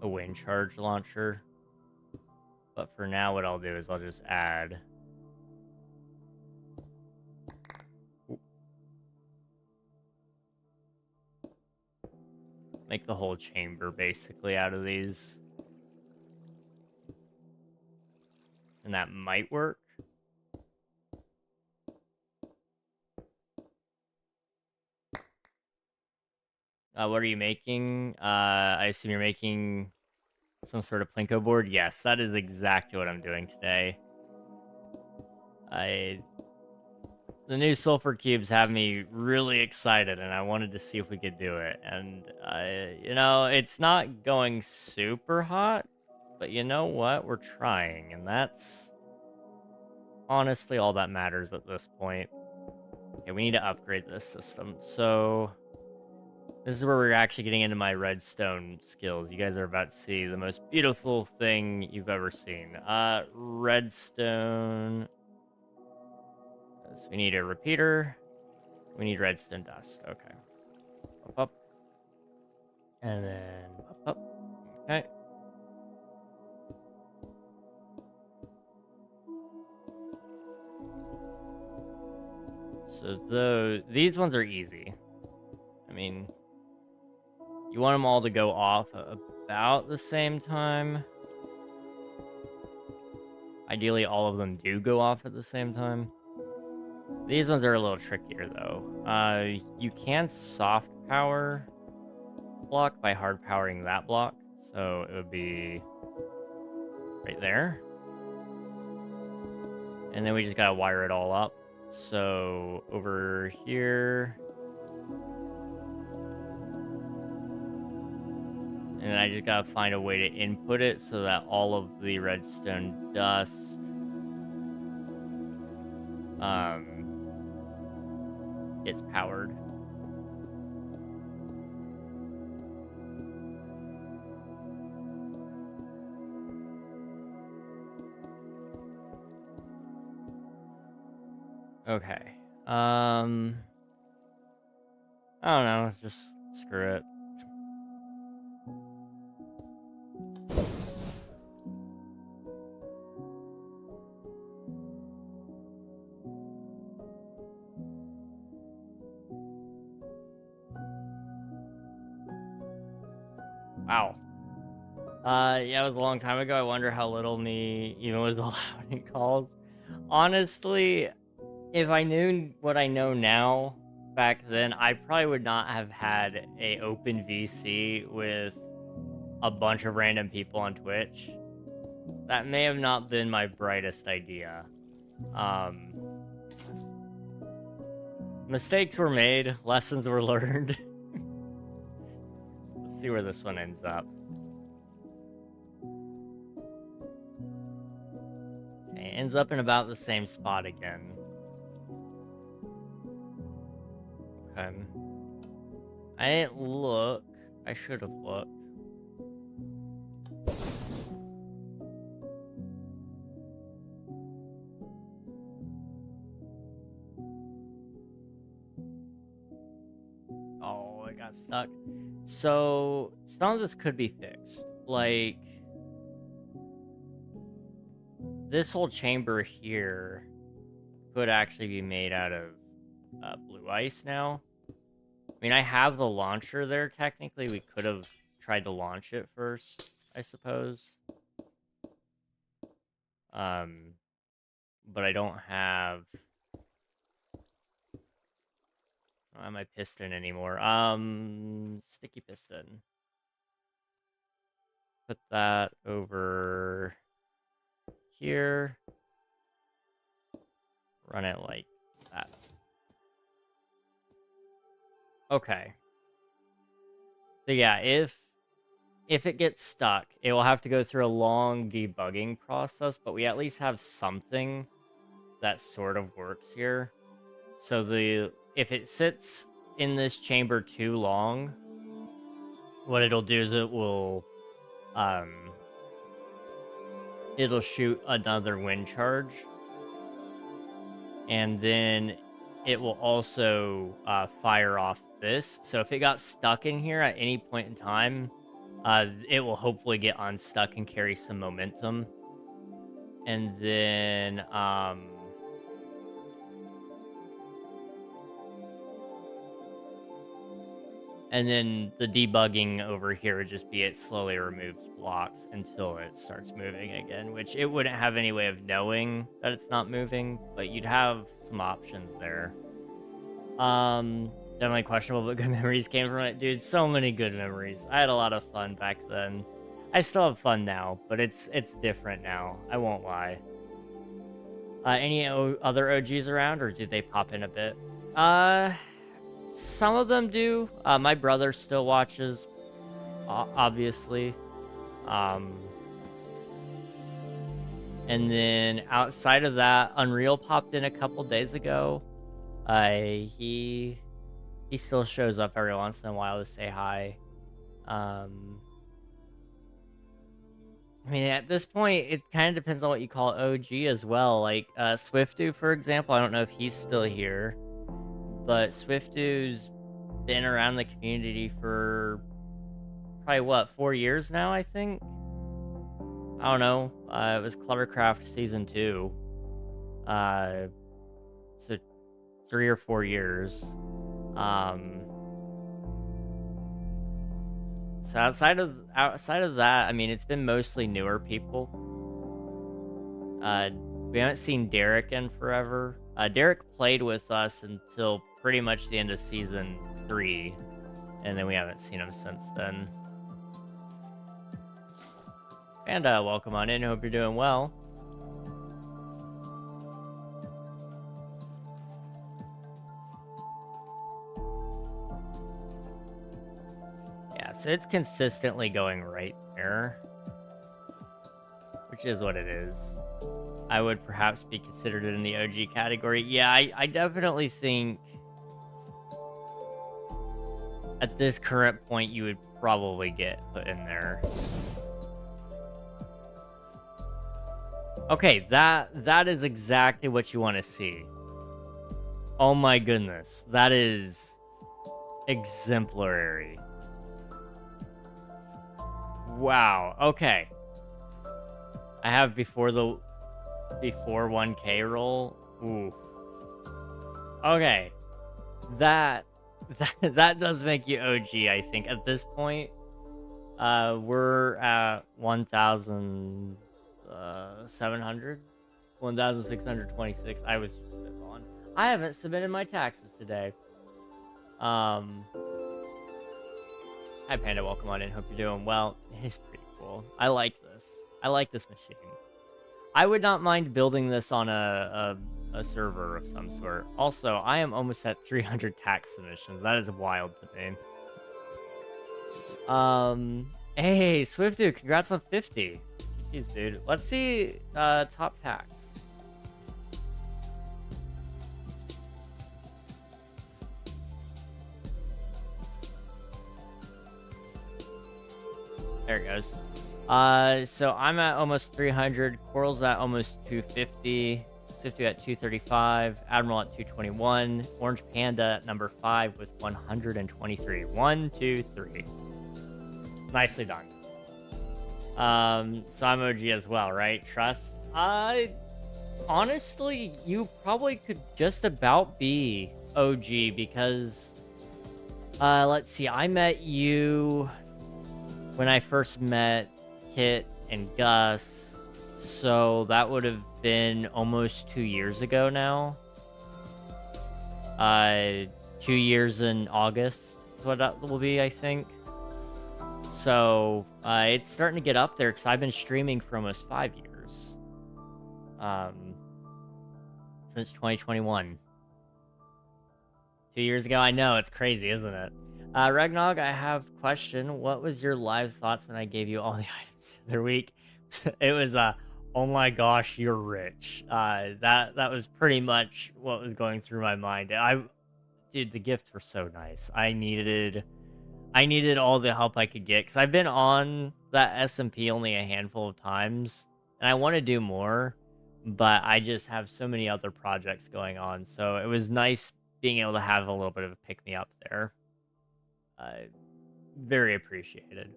wind charge launcher. But for now, what I'll do is I'll just add... make the whole chamber basically out of these. And that might work. What are you making? I assume you're making some sort of Plinko board? Yes, that is exactly what I'm doing today. The new Sulfur Cubes have me really excited, and I wanted to see if we could do it. And, you know, it's not going super hot, but you know what? We're trying, and that's honestly all that matters at this point. Okay, we need to upgrade this system. So this is where we're actually getting into my redstone skills. You guys are about to see the most beautiful thing you've ever seen. Redstone. So we need a repeater. We need redstone dust. Okay. Up, up. And then up, up. Okay. So these ones are easy. I mean, you want them all to go off about the same time. Ideally, all of them do go off at the same time. These ones are a little trickier, though. You can soft power block by hard powering that block. So it would be right there. And then we just gotta wire it all up. So over here. And I just gotta find a way to input it so that all of the redstone dust gets powered. Okay. I don't know. Just screw it. Wow. Yeah, it was a long time ago. I wonder how little me even was allowed in calls. Honestly, if I knew what I know now back then, I probably would not have had a open VC with a bunch of random people on Twitch. That may have not been my brightest idea. Um, Mistakes were made, lessons were learned. Let's see where this one ends up. Okay, it ends up in about the same spot again. Okay. I didn't look. I should have looked. Oh, it got stuck. So, some of this could be fixed. Like, this whole chamber here could actually be made out of blue ice now. I mean, I have the launcher there, technically. We could have tried to launch it first, I suppose. But I don't have my piston anymore. Sticky piston. Put that over here. Run it like that. Okay. So yeah, if it gets stuck, it will have to go through a long debugging process, but we at least have something that sort of works here. So if it sits in this chamber too long, what it'll do is it'll shoot another wind charge, and then it will also fire off this. So if it got stuck in here at any point in time, it will hopefully get unstuck and carry some momentum. And then the debugging over here would just be it slowly removes blocks until it starts moving again, which it wouldn't have any way of knowing that it's not moving, but you'd have some options there. Definitely questionable, but good memories came from it. Dude, so many good memories. I had a lot of fun back then. I still have fun now, but it's different now. I won't lie. Any other OGs around, or do they pop in a bit? Some of them do. My brother still watches, obviously. And then outside of that, Unreal popped in a couple days ago. He still shows up every once in a while to say hi. I mean, at this point, it kind of depends on what you call OG as well. Like, Swiftu, for example, I don't know if he's still here, but Swiftu's been around the community for probably, what, 4 years now, I think? I don't know. It was Clevercraft Season 2. So 3 or 4 years. So outside of that, I mean, it's been mostly newer people. We haven't seen Derek in forever. Derek played with us until pretty much the end of Season 3, and then we haven't seen him since then. And welcome on in. Hope you're doing well. Yeah, so it's consistently going right there, which is what it is. I would perhaps be considered in the OG category. Yeah, I definitely think at this current point you would probably get put in there. Okay, that is exactly what you want to see. Oh my goodness. That is exemplary. Wow. Okay. I have before 1K roll. Ooh. Okay. That that does make you OG, I think. At this point, we're at 1,700, 1,626. I was just spitballing. I haven't submitted my taxes today. Hi Panda, welcome on in. Hope you're doing well. It's pretty cool. I like this. I like this machine. I would not mind building this on a server of some sort. Also, I am almost at 300 tax submissions. That is wild to me. Hey, Swift dude, congrats on 50. Jeez, dude. Let's see, top tax. There it goes. So I'm at almost 300. Coral's at almost 250. Swifty at 235. Admiral at 221. Orange Panda at number 5 with 123. 1, 2, 3. Nicely done. So I'm OG as well, right? Trust. Honestly, you probably could just about be OG because, let's see. I met you when I first met Kit and Gus, so that would have been almost 2 years ago now. 2 years in August is what that will be, I think. So it's starting to get up there because I've been streaming for almost 5 years. Since 2021. 2 years ago, I know, it's crazy, isn't it? Regnog, I have a question. What was your live thoughts when I gave you all the items the other week? It was, oh my gosh, you're rich. That was pretty much what was going through my mind. Dude, the gifts were so nice. I needed all the help I could get because I've been on that SMP only a handful of times, and I want to do more, but I just have so many other projects going on. So it was nice being able to have a little bit of a pick-me-up there. Very appreciated.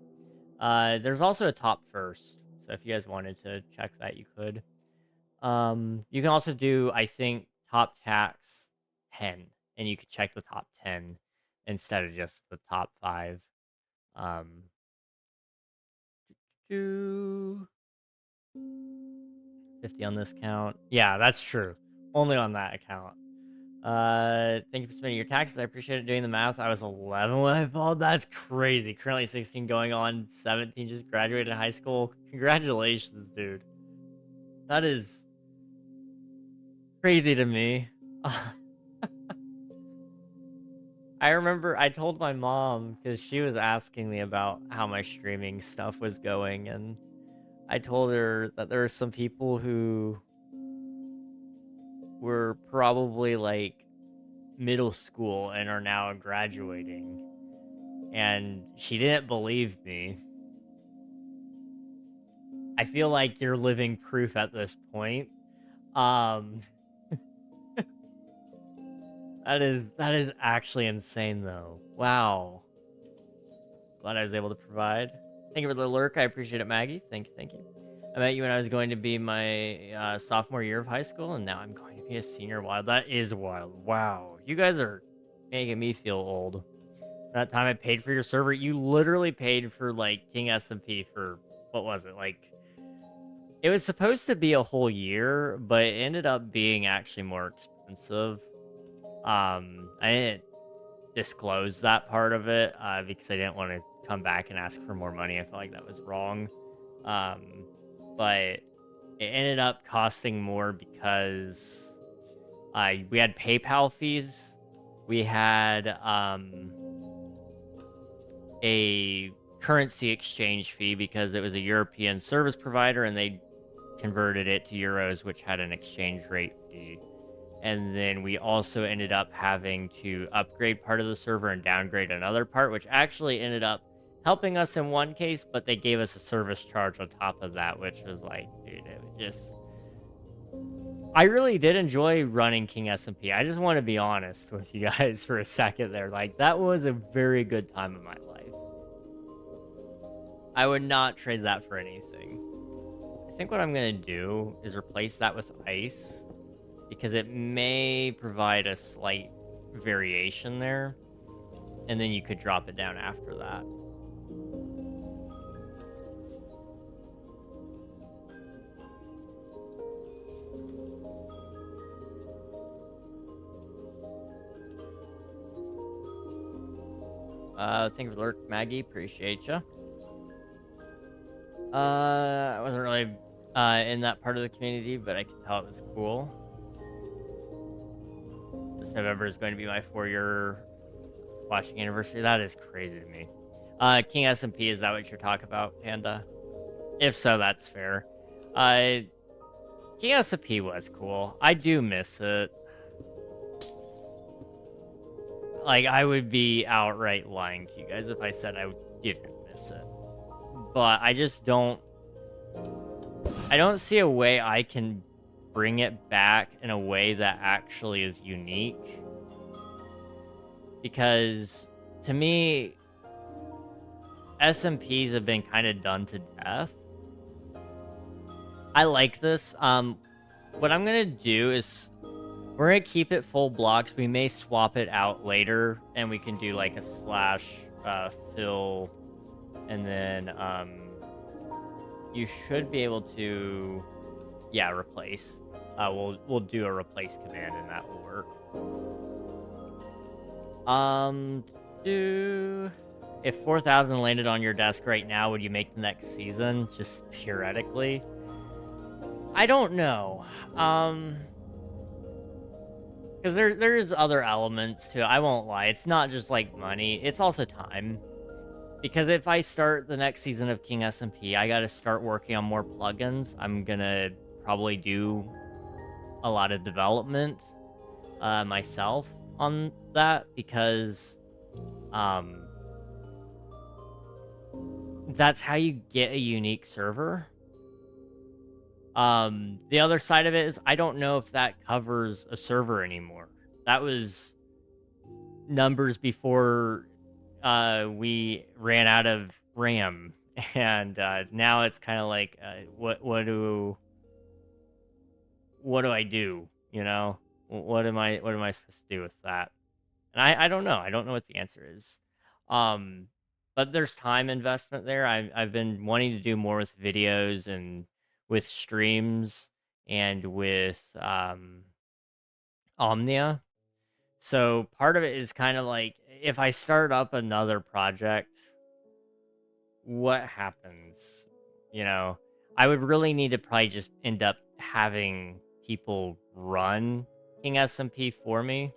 There's also a top first, so if you guys wanted to check that, you could. You can also do, I think, top tax 10, and you could check the top 10 instead of just the top 5. 50 on this count. Yeah, that's true. Only on that account. Thank you for submitting your taxes. I appreciate it. Doing the math, I was 11 when I followed. That's crazy. Currently 16, going on 17. Just graduated high school. Congratulations, dude. That is crazy to me. I remember I told my mom because she was asking me about how my streaming stuff was going, and I told her that there were some people who were probably like middle school and are now graduating, and she didn't believe me. I feel like you're living proof at this point. That is actually insane though. Wow. Glad I was able to provide. Thank you for the lurk. I appreciate it, Maggie. Thank you. I met you when I was going to be my sophomore year of high school, and now I'm going to be a senior. Wild. That is wild. Wow. You guys are making me feel old. That time I paid for your server, you literally paid for, like, King SMP for, what was it? Like, it was supposed to be a whole year, but it ended up being actually more expensive. I didn't disclose that part of it because I didn't want to come back and ask for more money. I felt like that was wrong. But it ended up costing more because we had PayPal fees. We had a currency exchange fee because it was a European service provider and they converted it to euros, which had an exchange rate fee. And then we also ended up having to upgrade part of the server and downgrade another part, which actually ended up helping us in one case, but they gave us a service charge on top of that, which was like, dude, it was just... I really did enjoy running King SMP. I just want to be honest with you guys for a second there. Like, that was a very good time of my life. I would not trade that for anything. I think what I'm going to do is replace that with ice, because it may provide a slight variation there, and then you could drop it down after that. Thank you for the alert, Maggie. Appreciate you. I wasn't really in that part of the community, but I could tell it was cool. This November is going to be my 4-year watching anniversary. That is crazy to me. King SMP, is that what you're talking about, Panda? If so, that's fair. King SMP was cool. I do miss it. Like, I would be outright lying to you guys if I said I didn't miss it. But I just don't... I don't see a way I can bring it back in a way that actually is unique. Because, to me, SMPs have been kind of done to death. I like this. What I'm going to do is... we're going to keep it full blocks. We may swap it out later, and we can do like a slash fill, and then you should be able to, yeah, replace. We'll do a replace command, and that will work. If 4,000 landed on your desk right now, would you make the next season? Just theoretically, I don't know. Because there's other elements to it. I won't lie. It's not just like money. It's also time. Because if I start the next season of King SMP, I got to start working on more plugins. I'm going to probably do a lot of development myself on that. Because that's how you get a unique server. The other side of it is I don't know if that covers a server anymore. That was numbers before we ran out of RAM, and now it's kind of like what do I do? You know, what am I supposed to do with that? And I don't know. I don't know what the answer is. But there's time investment there. I've been wanting to do more with videos and with streams and with Omnia. So part of it is kind of like, if I start up another project, what happens? You know, I would really need to probably just end up having people run King SMP for me,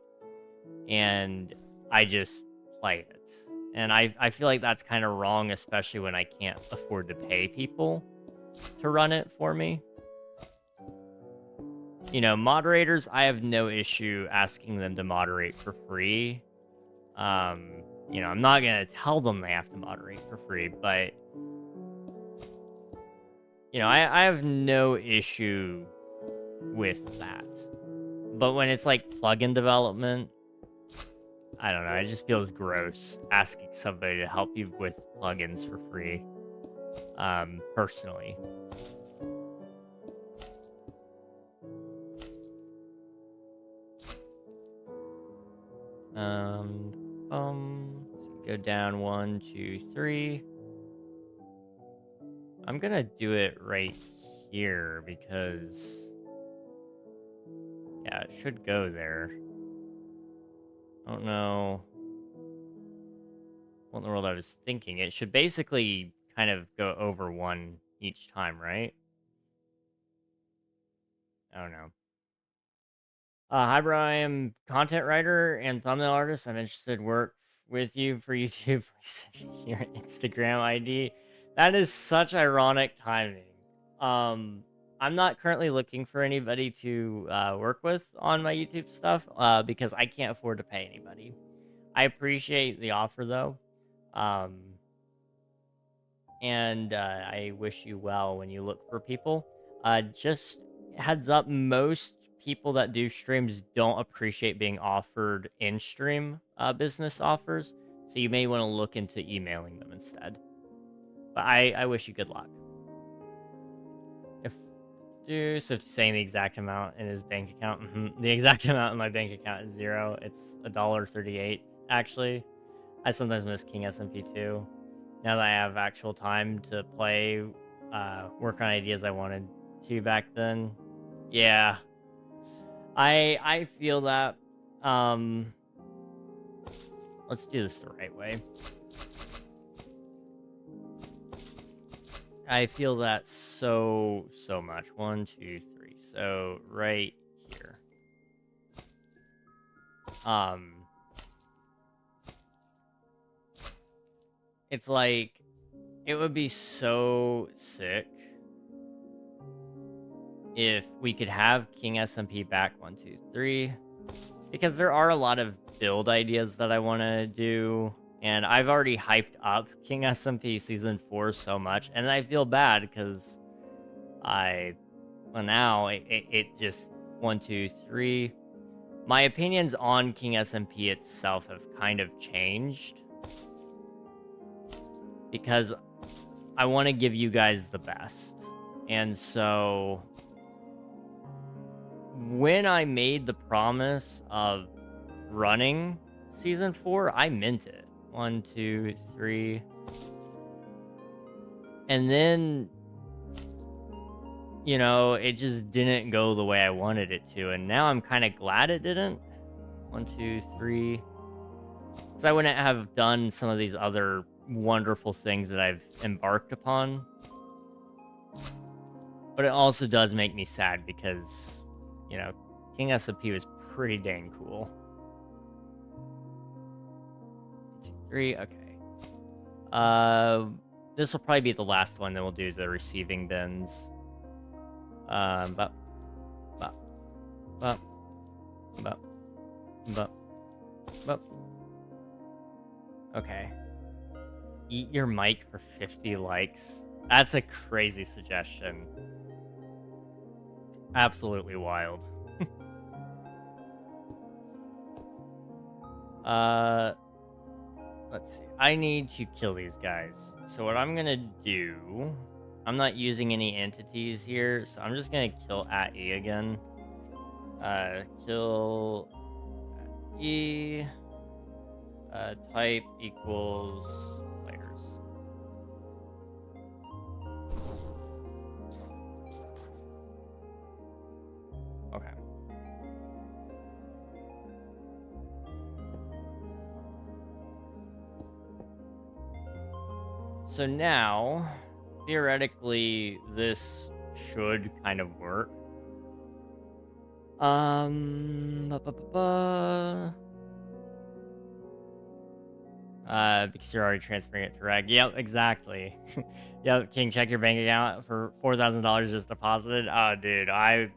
and I just play it. And I feel like that's kind of wrong, especially when I can't afford to pay people to run it for me. You know, moderators, I have no issue asking them to moderate for free. You know, I'm not going to tell them they have to moderate for free, but, you know, I have no issue with that. But when it's like plugin development, I don't know, it just feels gross asking somebody to help you with plugins for free, personally. Let's go down 1, 2, 3. I'm gonna do it right here because, yeah, it should go there. I don't know what in the world I was thinking. It should basically kind of go over 1 each time, right? I don't know. Hi, bro. I am content writer and thumbnail artist. I'm interested in work with you for YouTube. Please send me your Instagram ID. That is such ironic timing. I'm not currently looking for anybody to work with on my YouTube stuff because I can't afford to pay anybody. I appreciate the offer, though. And I wish you well when you look for people. Just heads up, most people that do streams don't appreciate being offered in-stream business offers, so you may want to look into emailing them instead. But I wish you good luck. So saying the exact amount in his bank account, the exact amount in my bank account is 0. It's $1.38 actually. I sometimes miss King SMP too. Now that I have actual time to play, work on ideas I wanted to back then. Yeah, I feel that. Let's do this the right way. I feel that so much. 1, 2, 3. So right here. It's like, it would be so sick if we could have King SMP back 1, 2, 3, because there are a lot of build ideas that I want to do. And I've already hyped up King SMP Season 4 so much, and I feel bad because now it just 1, 2, 3. My opinions on King SMP itself have kind of changed because I want to give you guys the best. And so when I made the promise of running Season 4, I meant it. 1, 2, 3. And then, you know, it just didn't go the way I wanted it to. And now I'm kind of glad it didn't. 1, 2, 3. So I wouldn't have done some of these other wonderful things that I've embarked upon. But it also does make me sad because, you know, King SMP was pretty dang cool. 3, okay. This will probably be the last one, then we'll do the receiving bins. Okay. Eat your mic for 50 likes. That's a crazy suggestion. Absolutely wild. Let's see. I need to kill these guys. So what I'm gonna do, I'm not using any entities here, so I'm just gonna kill at E again. Kill E. Type equals players. Okay. So now, theoretically, this should kind of work. Because you're already transferring it to Reg. Yep, exactly. Yep, King, check your bank account for $4,000 just deposited. Oh, dude, I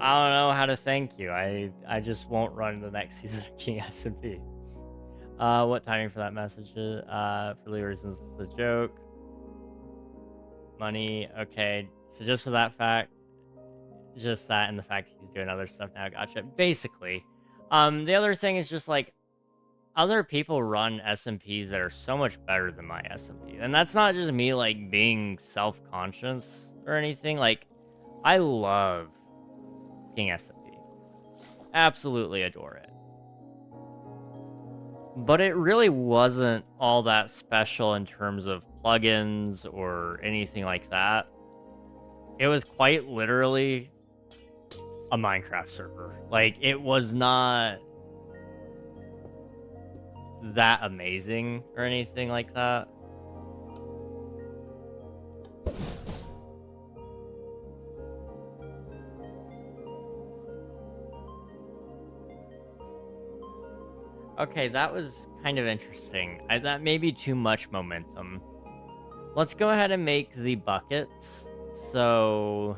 don't know how to thank you. I just won't run the next season of King SMP. What timing for that message? For legal reasons, it's a joke. Money, okay. So just for that fact, just that and the fact that he's doing other stuff now, gotcha. Basically, the other thing is just like, other people run SMPs that are so much better than my SMP. And that's not just me, like, being self-conscious or anything. Like, I love King SMP. Absolutely adore it. But it really wasn't all that special in terms of plugins or anything like that. It was quite literally a Minecraft server. Like, it was not that amazing or anything like that. Okay, that was kind of interesting. That may be too much momentum. Let's go ahead and make the buckets. So,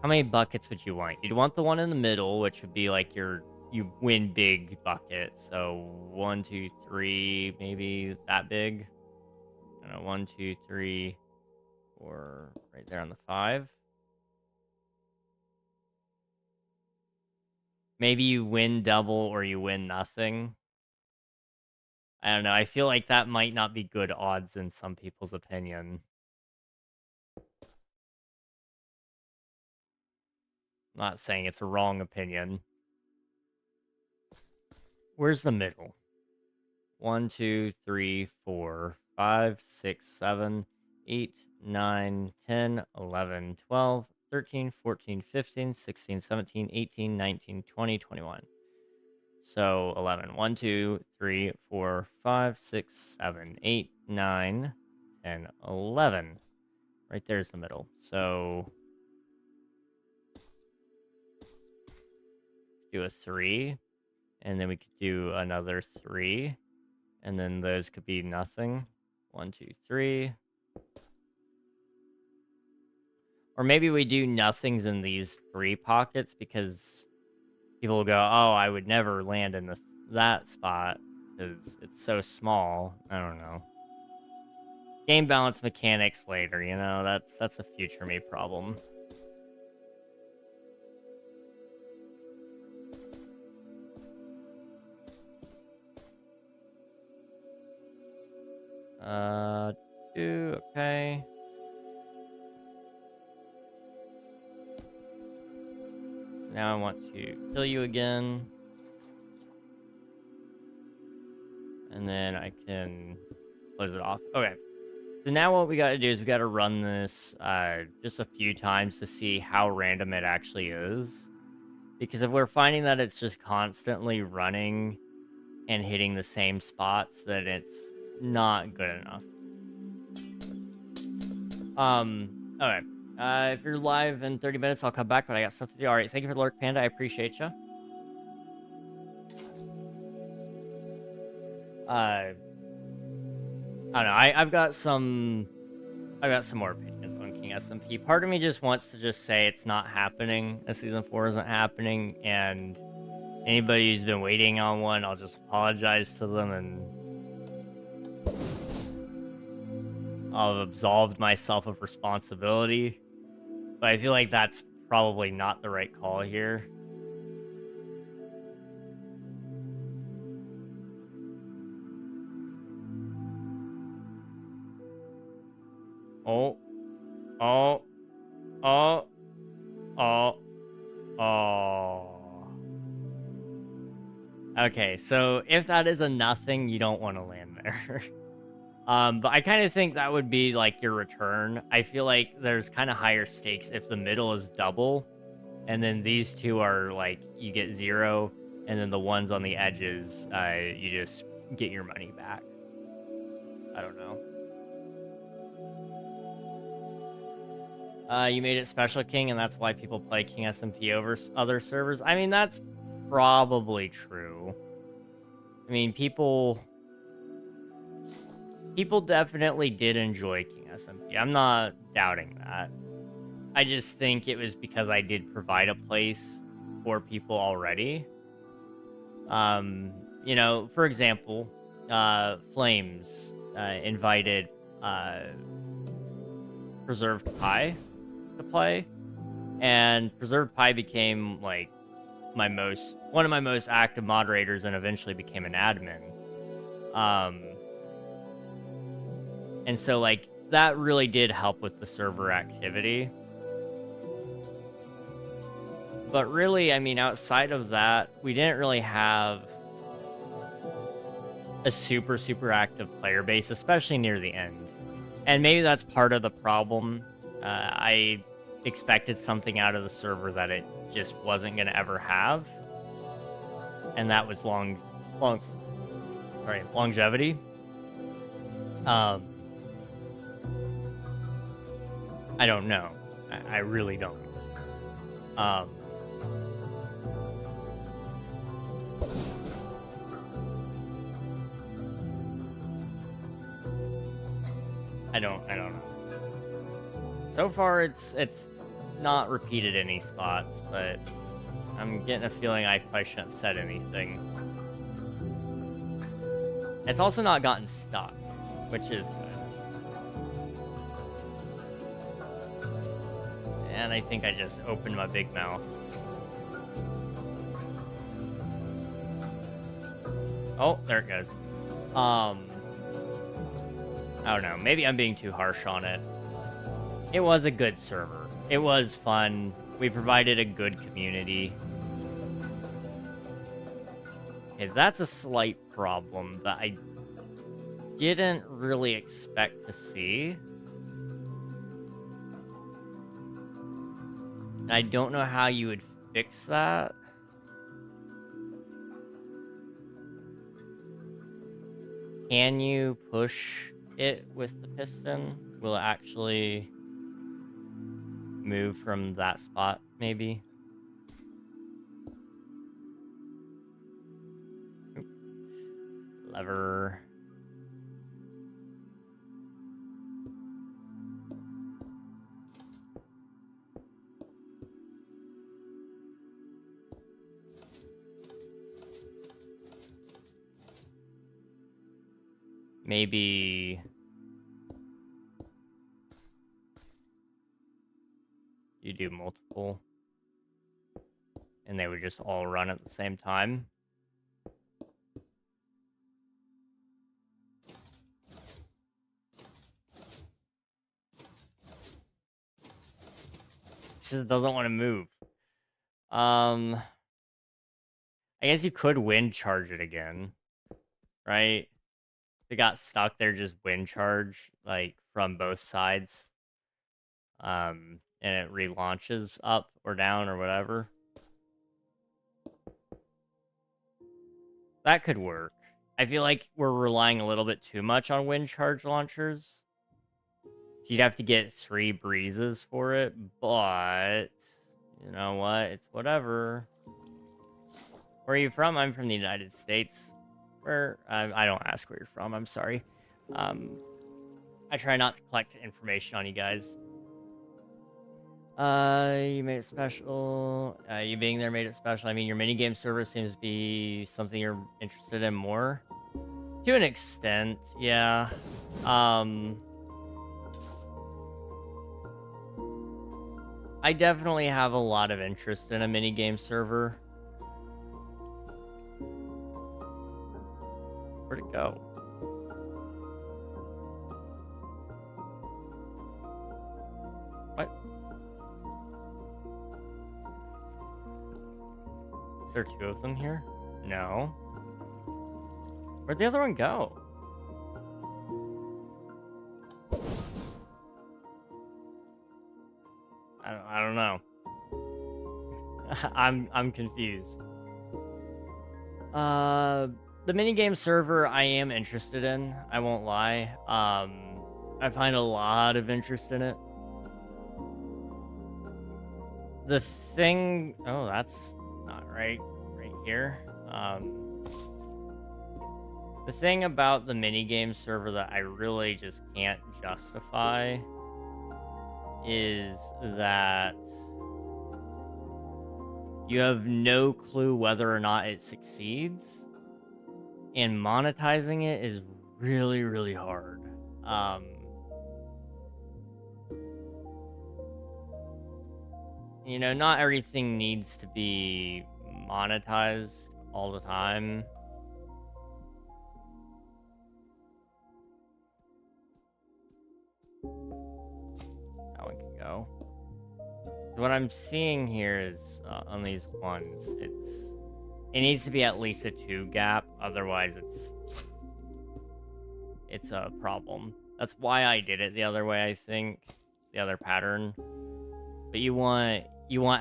how many buckets would you want? You'd want the one in the middle, which would be like you win big bucket. So 1, 2, 3, maybe that big. I don't know, 1, 2, 3, or right there on the 5. Maybe you win double or you win nothing. I don't know. I feel like that might not be good odds in some people's opinion. Not saying it's a wrong opinion. Where's the middle? 1, 2, 3, 4, 5, 6, 7, 8, 9, 10, 11, 12, 13, 14, 15, 16, 17, 18, 19, 20, 21. So 11. 1, 2, 3, 4, 5, 6, 7, 8, 9, 10, 11. Right there's the middle. So do a 3. And then we could do another 3. And then those could be nothing. 1, 2, 3. Or maybe we do nothings in these 3 pockets because people will go, oh, I would never land in that spot because it's so small. I don't know. Game balance mechanics later, you know, that's a future me problem. Okay. So now I want to kill you again. And then I can close it off. Okay. So now what we got to do is we got to run this just a few times to see how random it actually is. Because if we're finding that it's just constantly running and hitting the same spots, then it's not good enough. Okay. If you're live in 30 minutes, I'll come back, but I got stuff to do. All right, thank you for the lurk, Panda. I appreciate you. I don't know. I've got some more opinions on King SMP. Part of me just wants to just say it's not happening. Season 4 isn't happening, and anybody who's been waiting on one, I'll just apologize to them, and I'll have absolved myself of responsibility. But I feel like that's probably not the right call here. Oh. Okay, so if that is a nothing, you don't want to land there. But I kind of think that would be like your return. I feel like there's kind of higher stakes if the middle is double, and then these two are like you get 0, and then the ones on the edges, you just get your money back. I don't know. You made it special, King, and that's why people play King SMP over other servers. I mean, that's probably true. I mean, people definitely did enjoy King SMP. I'm not doubting that. I just think it was because I did provide a place for people already. You know, for example, Flames invited Preserved Pie to play, and Preserved Pie became like one of my most active moderators, and eventually became an admin. And so like that really did help with the server activity. But really, I mean, outside of that, we didn't really have a super active player base, especially near the end. And maybe that's part of the problem. I expected something out of the server that it just wasn't going to ever have. And that was longevity. I don't know. I really don't. I don't know. So far, it's not repeated any spots, but I'm getting a feeling I probably shouldn't have said anything. It's also not gotten stuck, which is good. And I think I just opened my big mouth. Oh, there it goes. I don't know. Maybe I'm being too harsh on it. It was a good server. It was fun. We provided a good community. Okay, that's a slight problem that I didn't really expect to see. I don't know how you would fix that. Can you push it with the piston? Will it actually move from that spot, maybe? Oop. Lever. Maybe you do multiple and they would just all run at the same time. It just doesn't want to move. I guess you could wind charge it again, right? If it got stuck there, just wind charge like from both sides. And it relaunches up or down or whatever. That could work. I feel like we're relying a little bit too much on wind charge launchers. You'd have to get 3 breezes for it, but you know what? It's whatever. Where are you from? I'm from the United States. Where I don't ask where you're from. I'm sorry. I try not to collect information on you guys. You made it special. You being there made it special. I mean, your minigame server seems to be something you're interested in more. To an extent, yeah. I definitely have a lot of interest in a minigame server. Where'd it go? What? Is there 2 of them here? No. Where'd the other one go? I don't know. I'm confused. The minigame server I am interested in. I won't lie. I find a lot of interest in it. The thing... Oh, that's not right. Right here. The thing about the minigame server that I really just can't justify is that you have no clue whether or not it succeeds, and monetizing it is really, really hard. You know, not everything needs to be monetized all the time. That one can go. What I'm seeing here is on these ones, it needs to be at least a 2 gap, otherwise it's a problem. That's why I did it the other way, I think, the other pattern. But you want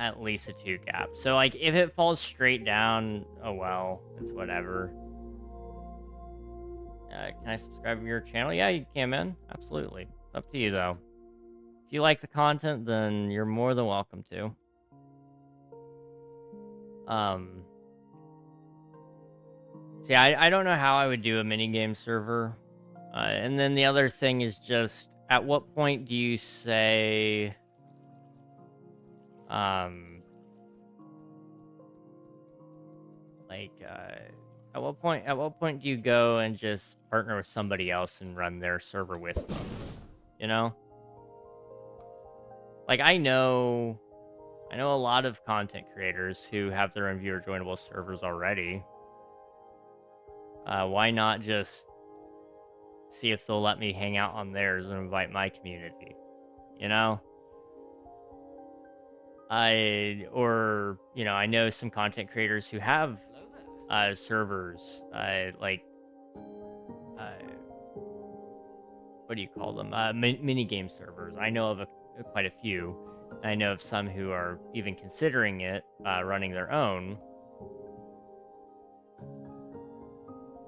at least a 2 gap. So like if it falls straight down, oh well, it's whatever. Can I subscribe to your channel? Yeah, you can, man. Absolutely. It's up to you though. If you like the content, then you're more than welcome to. See, I don't know how I would do a minigame server. And then the other thing is just, at what point do you say... at what point do you go and just partner with somebody else and run their server with them? You know? Like, I know a lot of content creators who have their own viewer joinable servers already. Why not just see if they'll let me hang out on theirs and invite my community? You know? I know some content creators who have servers, uh, what do you call them? Mini game servers. I know of quite a few. I know of some who are even considering it, running their own.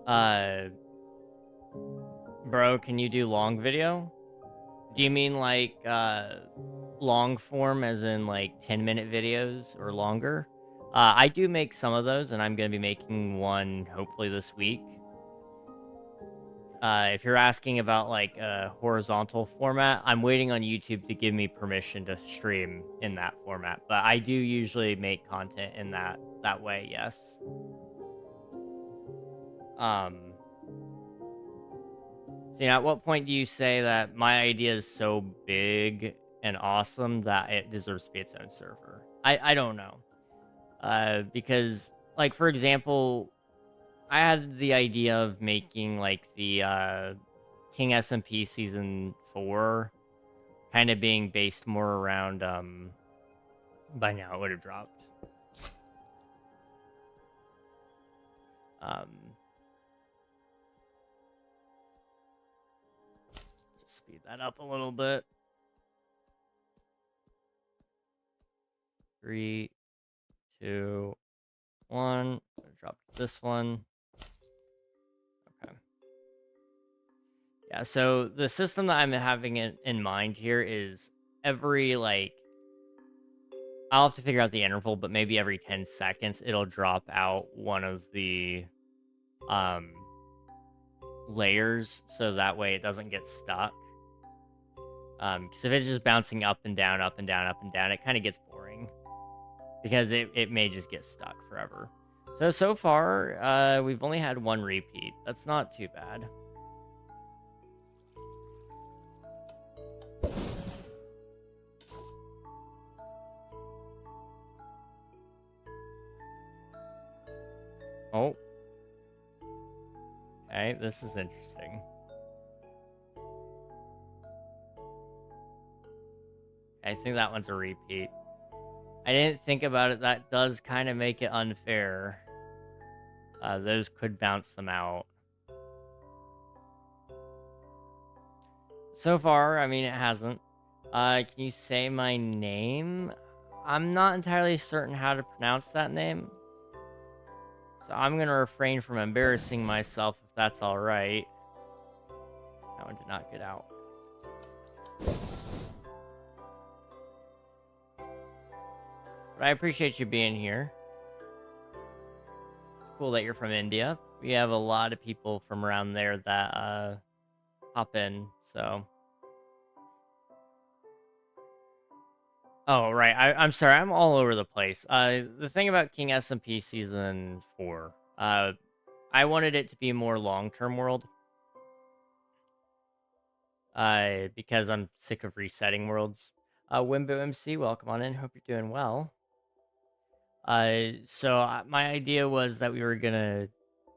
Uh, Bro, can you do long video? Do you mean like long form, as in like 10-minute videos or longer? I do make some of those, and I'm going to be making one hopefully this week. If you're asking about like a horizontal format, I'm waiting on YouTube to give me permission to stream in that format. But I do usually make content in that way, yes. So, at what point do you say that my idea is so big and awesome that it deserves to be its own server? I don't know. Because, like, for example, I had the idea of making, like, the King SMP Season 4 kind of being based more around, by now it would have dropped. Just speed that up a little bit. 3, 2, 1. Drop this one. Okay. Yeah, so the system that I'm having in mind here is every, like, I'll have to figure out the interval, but maybe every 10 seconds it'll drop out one of the layers, so that way it doesn't get stuck. Because if it's just bouncing up and down, up and down, up and down, it kind of gets boring. Because it may just get stuck forever. So far, we've only had one repeat. That's not too bad. Oh. Okay, this is interesting. I think that one's a repeat. I didn't think about it. That does kind of make it unfair. Those could bounce them out. So far, I mean, it hasn't. Can you say my name? I'm not entirely certain how to pronounce that name. So I'm going to refrain from embarrassing myself if that's all right. That one did not get out. But I appreciate you being here. It's cool that you're from India. We have a lot of people from around there that hop in, so. Oh, right. I'm sorry. I'm all over the place. The thing about King SMP Season 4, I wanted it to be a more long-term world. Because I'm sick of resetting worlds. Wimbo MC, welcome on in. Hope you're doing well. My idea was that we were gonna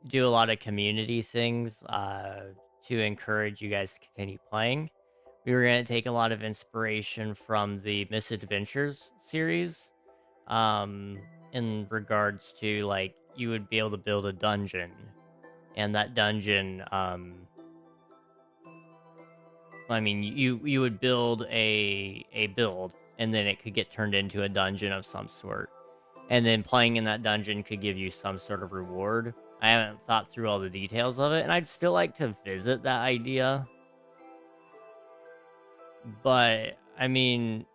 do a lot of community things to encourage you guys to continue playing. We were gonna take a lot of inspiration from the Misadventures series, in regards to, like, you would be able to build a dungeon, and that dungeon, I mean, you would build a build, and then it could get turned into a dungeon of some sort. And then playing in that dungeon could give you some sort of reward. I haven't thought through all the details of it, and I'd still like to visit that idea. But, I mean,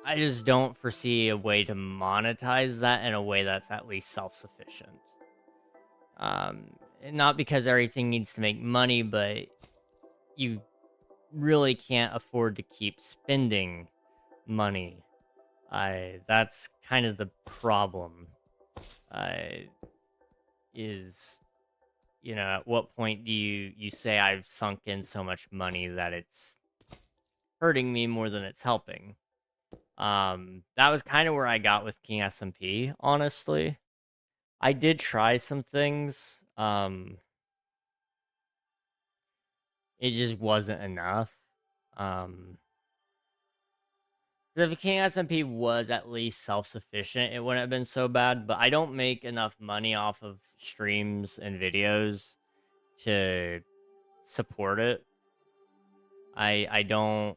I just don't foresee a way to monetize that in a way that's at least self-sufficient. Not because everything needs to make money, but you really can't afford to keep spending money. That's kind of the problem. Is, at what point do you say I've sunk in so much money that it's hurting me more than it's helping? That was kind of where I got with King SMP, honestly. I did try some things. It just wasn't enough. If the King SMP was at least self-sufficient, it wouldn't have been so bad. But I don't make enough money off of streams and videos to support it. I don't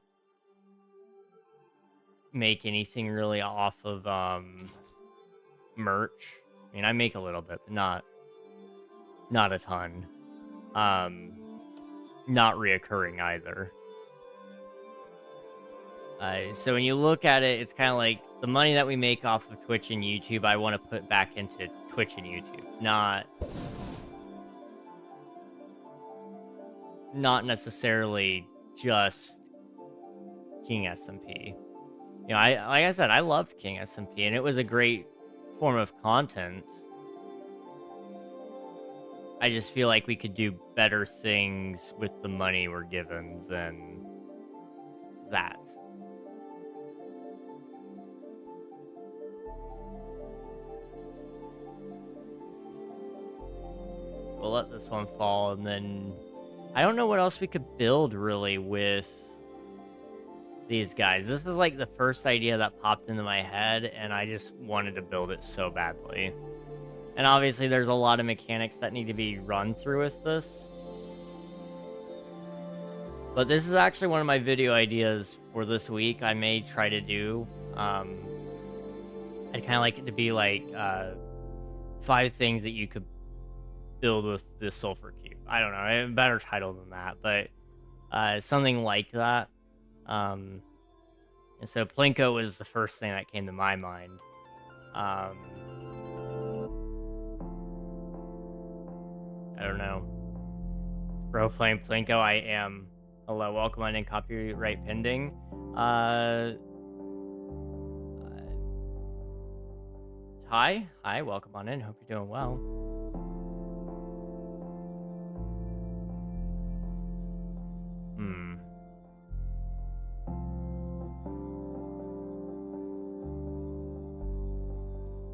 make anything really off of merch. I mean, I make a little bit, but not a ton. Not reoccurring either. So when you look at it, it's kind of like the money that we make off of Twitch and YouTube, I want to put back into Twitch and YouTube, not necessarily just King SMP. You know, like I said, I loved King SMP, and it was a great form of content. I just feel like we could do better things with the money we're given than that. We'll let this one fall, and then I don't know what else we could build really with these guys. This is like the first idea that popped into my head, and I just wanted to build it so badly. And obviously there's a lot of mechanics that need to be run through with this. But this is actually one of my video ideas for this week. I may try to do. I'd kind of like it to be like 5 things that you could build with the Sulfur Cube. I don't know, a better title than that, but something like that. And so Plinko was the first thing that came to my mind. I don't know. Is bro playing Plinko? I am. Hello, welcome on in, copyright pending. Hi, welcome on in. Hope you're doing well.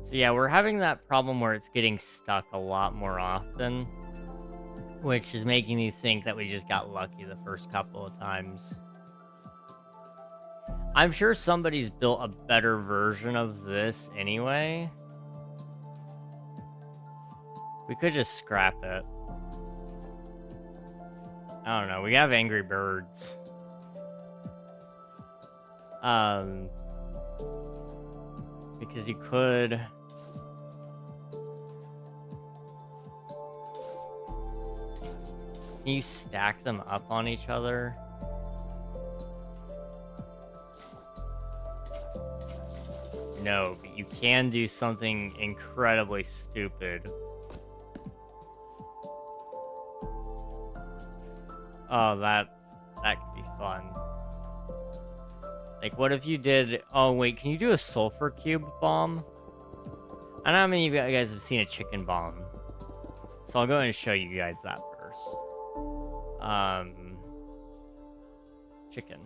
So yeah, we're having that problem where it's getting stuck a lot more often, which is making me think that we just got lucky the first couple of times. I'm sure somebody's built a better version of this anyway. We could just scrap it. I don't know. We have Angry Birds. Because you could... Can you stack them up on each other? No, but you can do something incredibly stupid. Oh, that could be fun. Like, what if you did... Oh, wait, can you do a Sulfur Cube bomb? I don't know how many of you guys have seen a chicken bomb. So I'll go ahead and show you guys that first. Chicken.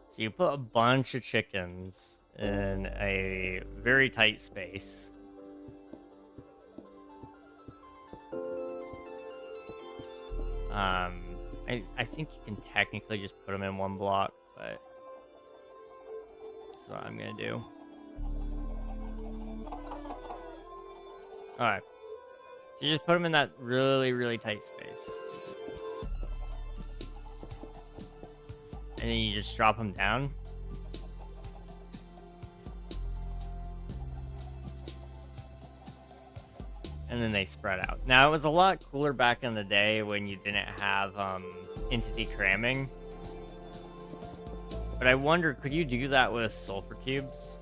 So you put a bunch of chickens in a very tight space. I think you can technically just put them in one block, but that's what I'm gonna do. Alright. So you just put them in that really, really tight space. And then you just drop them down. And then they spread out. Now, it was a lot cooler back in the day when you didn't have entity cramming. But I wonder, could you do that with Sulfur Cubes?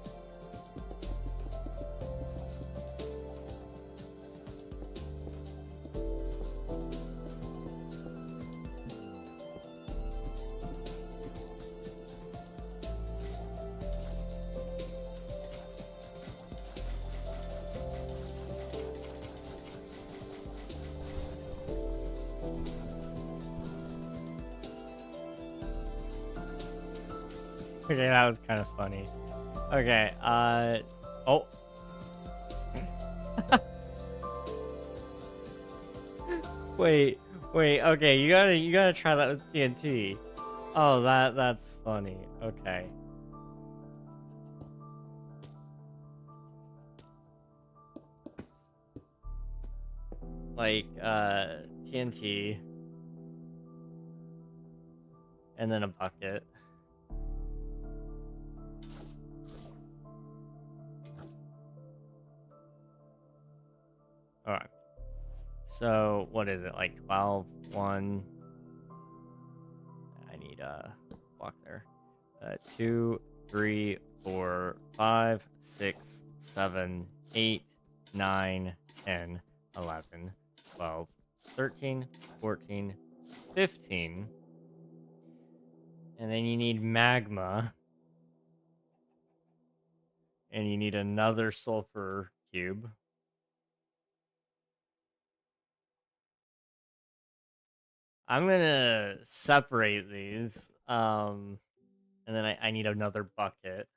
Okay, that was kind of funny. Okay, oh. Wait, okay, you gotta try that with TNT. Oh, that's funny. Okay. Like, TNT. And then a bucket. Alright. So, what is it? Like 12, 1. I need a block there. 2, 3, 4, 5, 6, 7, 8, 9, 10, 11, 12, 13, 14, 15. And then you need magma. And you need another sulfur cube. I'm gonna separate these. And then I need another bucket.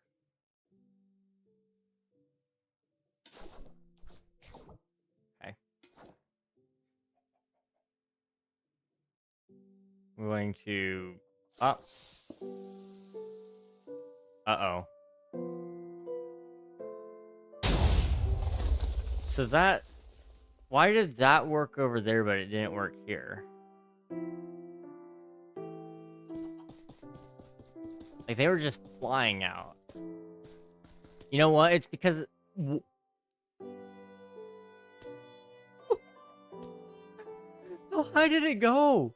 Okay. I'm going to... Oh. Uh-oh. So that... Why did that work over there, but it didn't work here? Like, they were just flying out. You know what? It's because... How high did it go?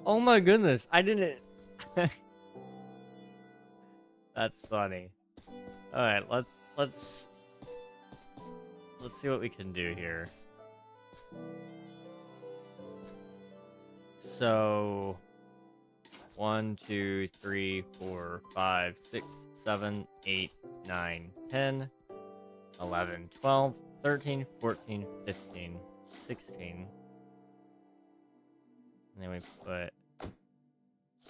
Oh my goodness, I didn't... That's funny. Alright, let's see what we can do here. So... 1, 2, 3, 4, 5, 6, 7, 8, 9, 10, 11, 12, 13, 14, 15, 16. And then we put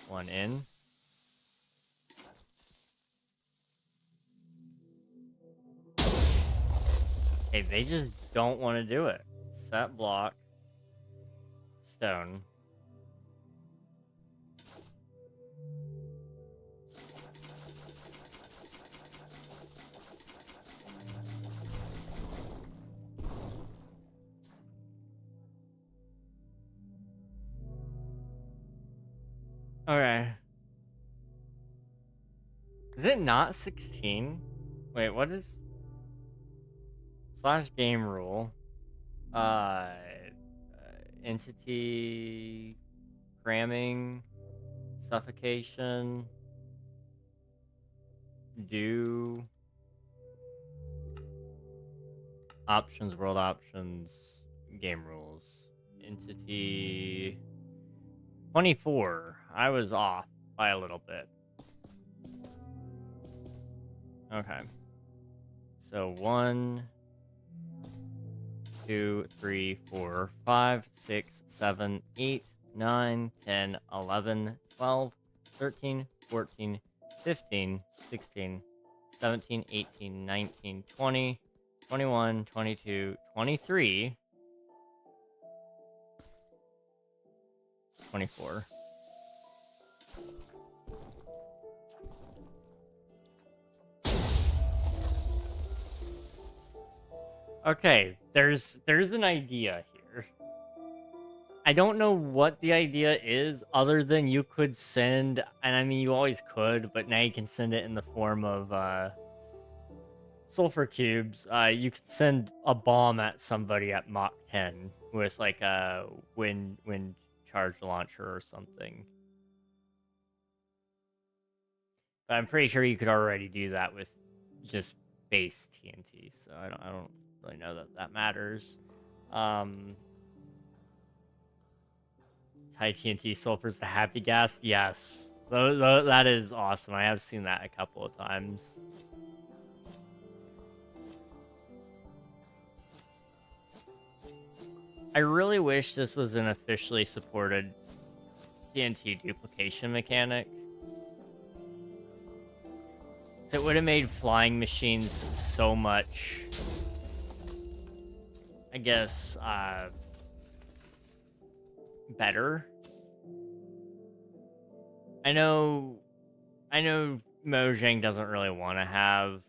one in. Okay, they just don't want to do it. Set block. Stone. Okay. Is it not 16? Wait, what is... / game rule. Entity... cramming... suffocation... do... options, world options, game rules. Entity... 24. I was off by a little bit. Okay. So 1, 2, 3, 4, 5, 6, 7, 8, 9, 10, 11, 12, 13, 14, 15, 16, 17, 18, 19, 20, 21, 22, 23, 24. Okay, there's an idea here. I don't know what the idea is other than you could send, and I mean you always could, but now you can send it in the form of sulfur cubes. You could send a bomb at somebody at Mach 10 with like a wind charge launcher or something. But I'm pretty sure you could already do that with just base TNT, so I don't really know that matters. High TNT sulfur's the happy gas. Yes, that is awesome. I have seen that a couple of times. I really wish this was an officially supported TNT duplication mechanic. So it would have made flying machines so much I guess, better. I know Mojang doesn't really want to have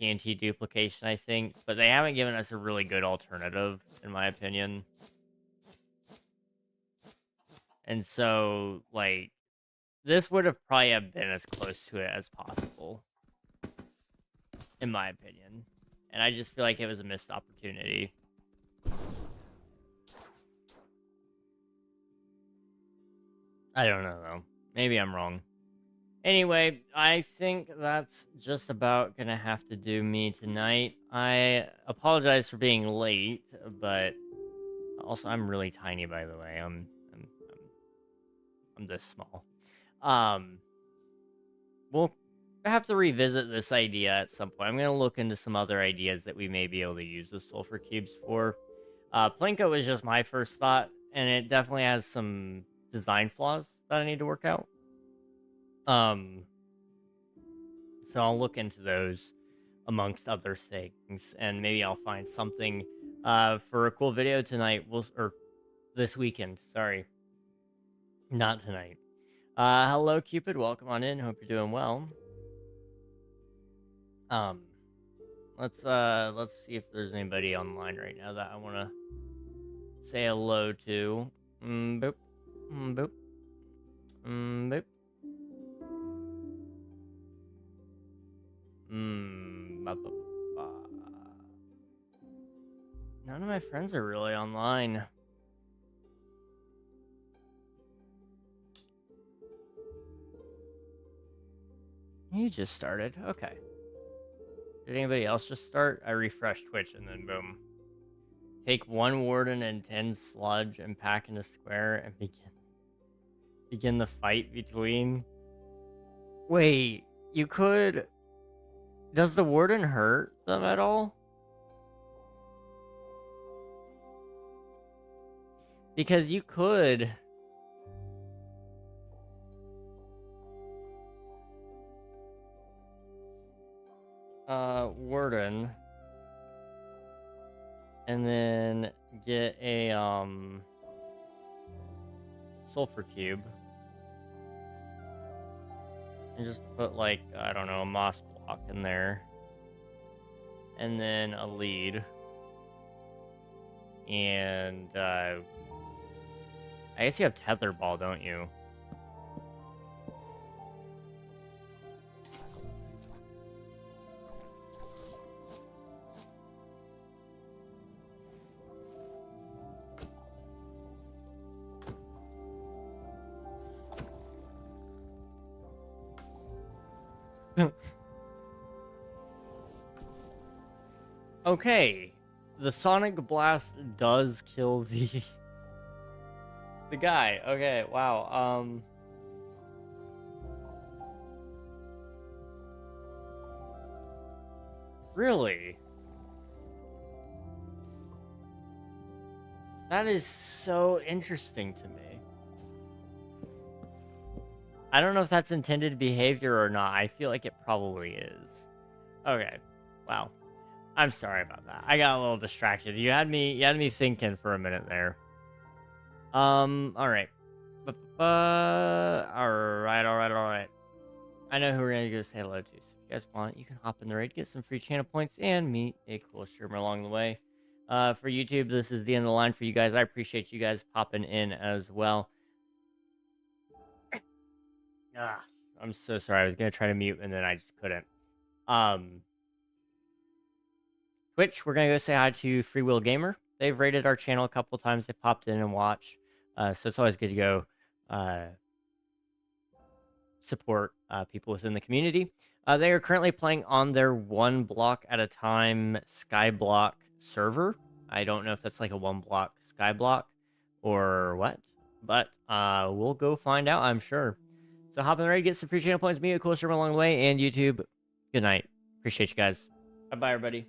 TNT duplication, I think, but they haven't given us a really good alternative, in my opinion. And so, like, this would have probably have been as close to it as possible, in my opinion. And I just feel like it was a missed opportunity. I don't know, though. Maybe I'm wrong. Anyway, I think that's just about gonna have to do me tonight. I apologize for being late, but also I'm really tiny, by the way. I'm this small. We'll have to revisit this idea at some point. I'm gonna look into some other ideas that we may be able to use the sulfur cubes for. Plinko was just my first thought, and it definitely has some design flaws that I need to work out. So I'll look into those amongst other things, and maybe I'll find something for a cool video tonight. Or this weekend. Sorry, not tonight. Hello, Cupid. Welcome on in. Hope you're doing well. Let's see if there's anybody online right now that I want to say hello to. Boop, boop, boop. Ba, ba, ba. None of my friends are really online. You just started. Okay. Did anybody else just start? I refreshed Twitch and then boom. Take 1 warden and 10 sludge and pack in a square and begin the fight between. Wait, you could. Does the warden hurt them at all? Because you could. Warden. And then get a, sulfur cube. And just put, like, I don't know, a moss block in there. And then a lead. And, I guess you have tether ball, don't you? Okay, the Sonic Blast does kill the guy. Okay, wow. Really? That is so interesting to me. I don't know if that's intended behavior or not. I feel like it probably is. Okay. Wow. I'm sorry about that. I got a little distracted. You had me thinking for a minute there. All right. All right. I know who we're gonna go say hello to. So if you guys want, you can hop in the raid, get some free channel points, and meet a cool streamer along the way. For YouTube, this is the end of the line for you guys. I appreciate you guys popping in as well. I'm so sorry. I was gonna try to mute and then I just couldn't. Twitch, we're gonna go say hi to Free Will Gamer. They've rated our channel a couple times. They popped in and watched. So it's always good to go support people within the community. They are currently playing on their 1 block at a time Skyblock server. I don't know if that's like a 1 block Skyblock or what, but we'll go find out, I'm sure. So hop in the raid, get some free channel points, meet a cool streamer along the way, and YouTube, good night. Appreciate you guys. Bye-bye, everybody.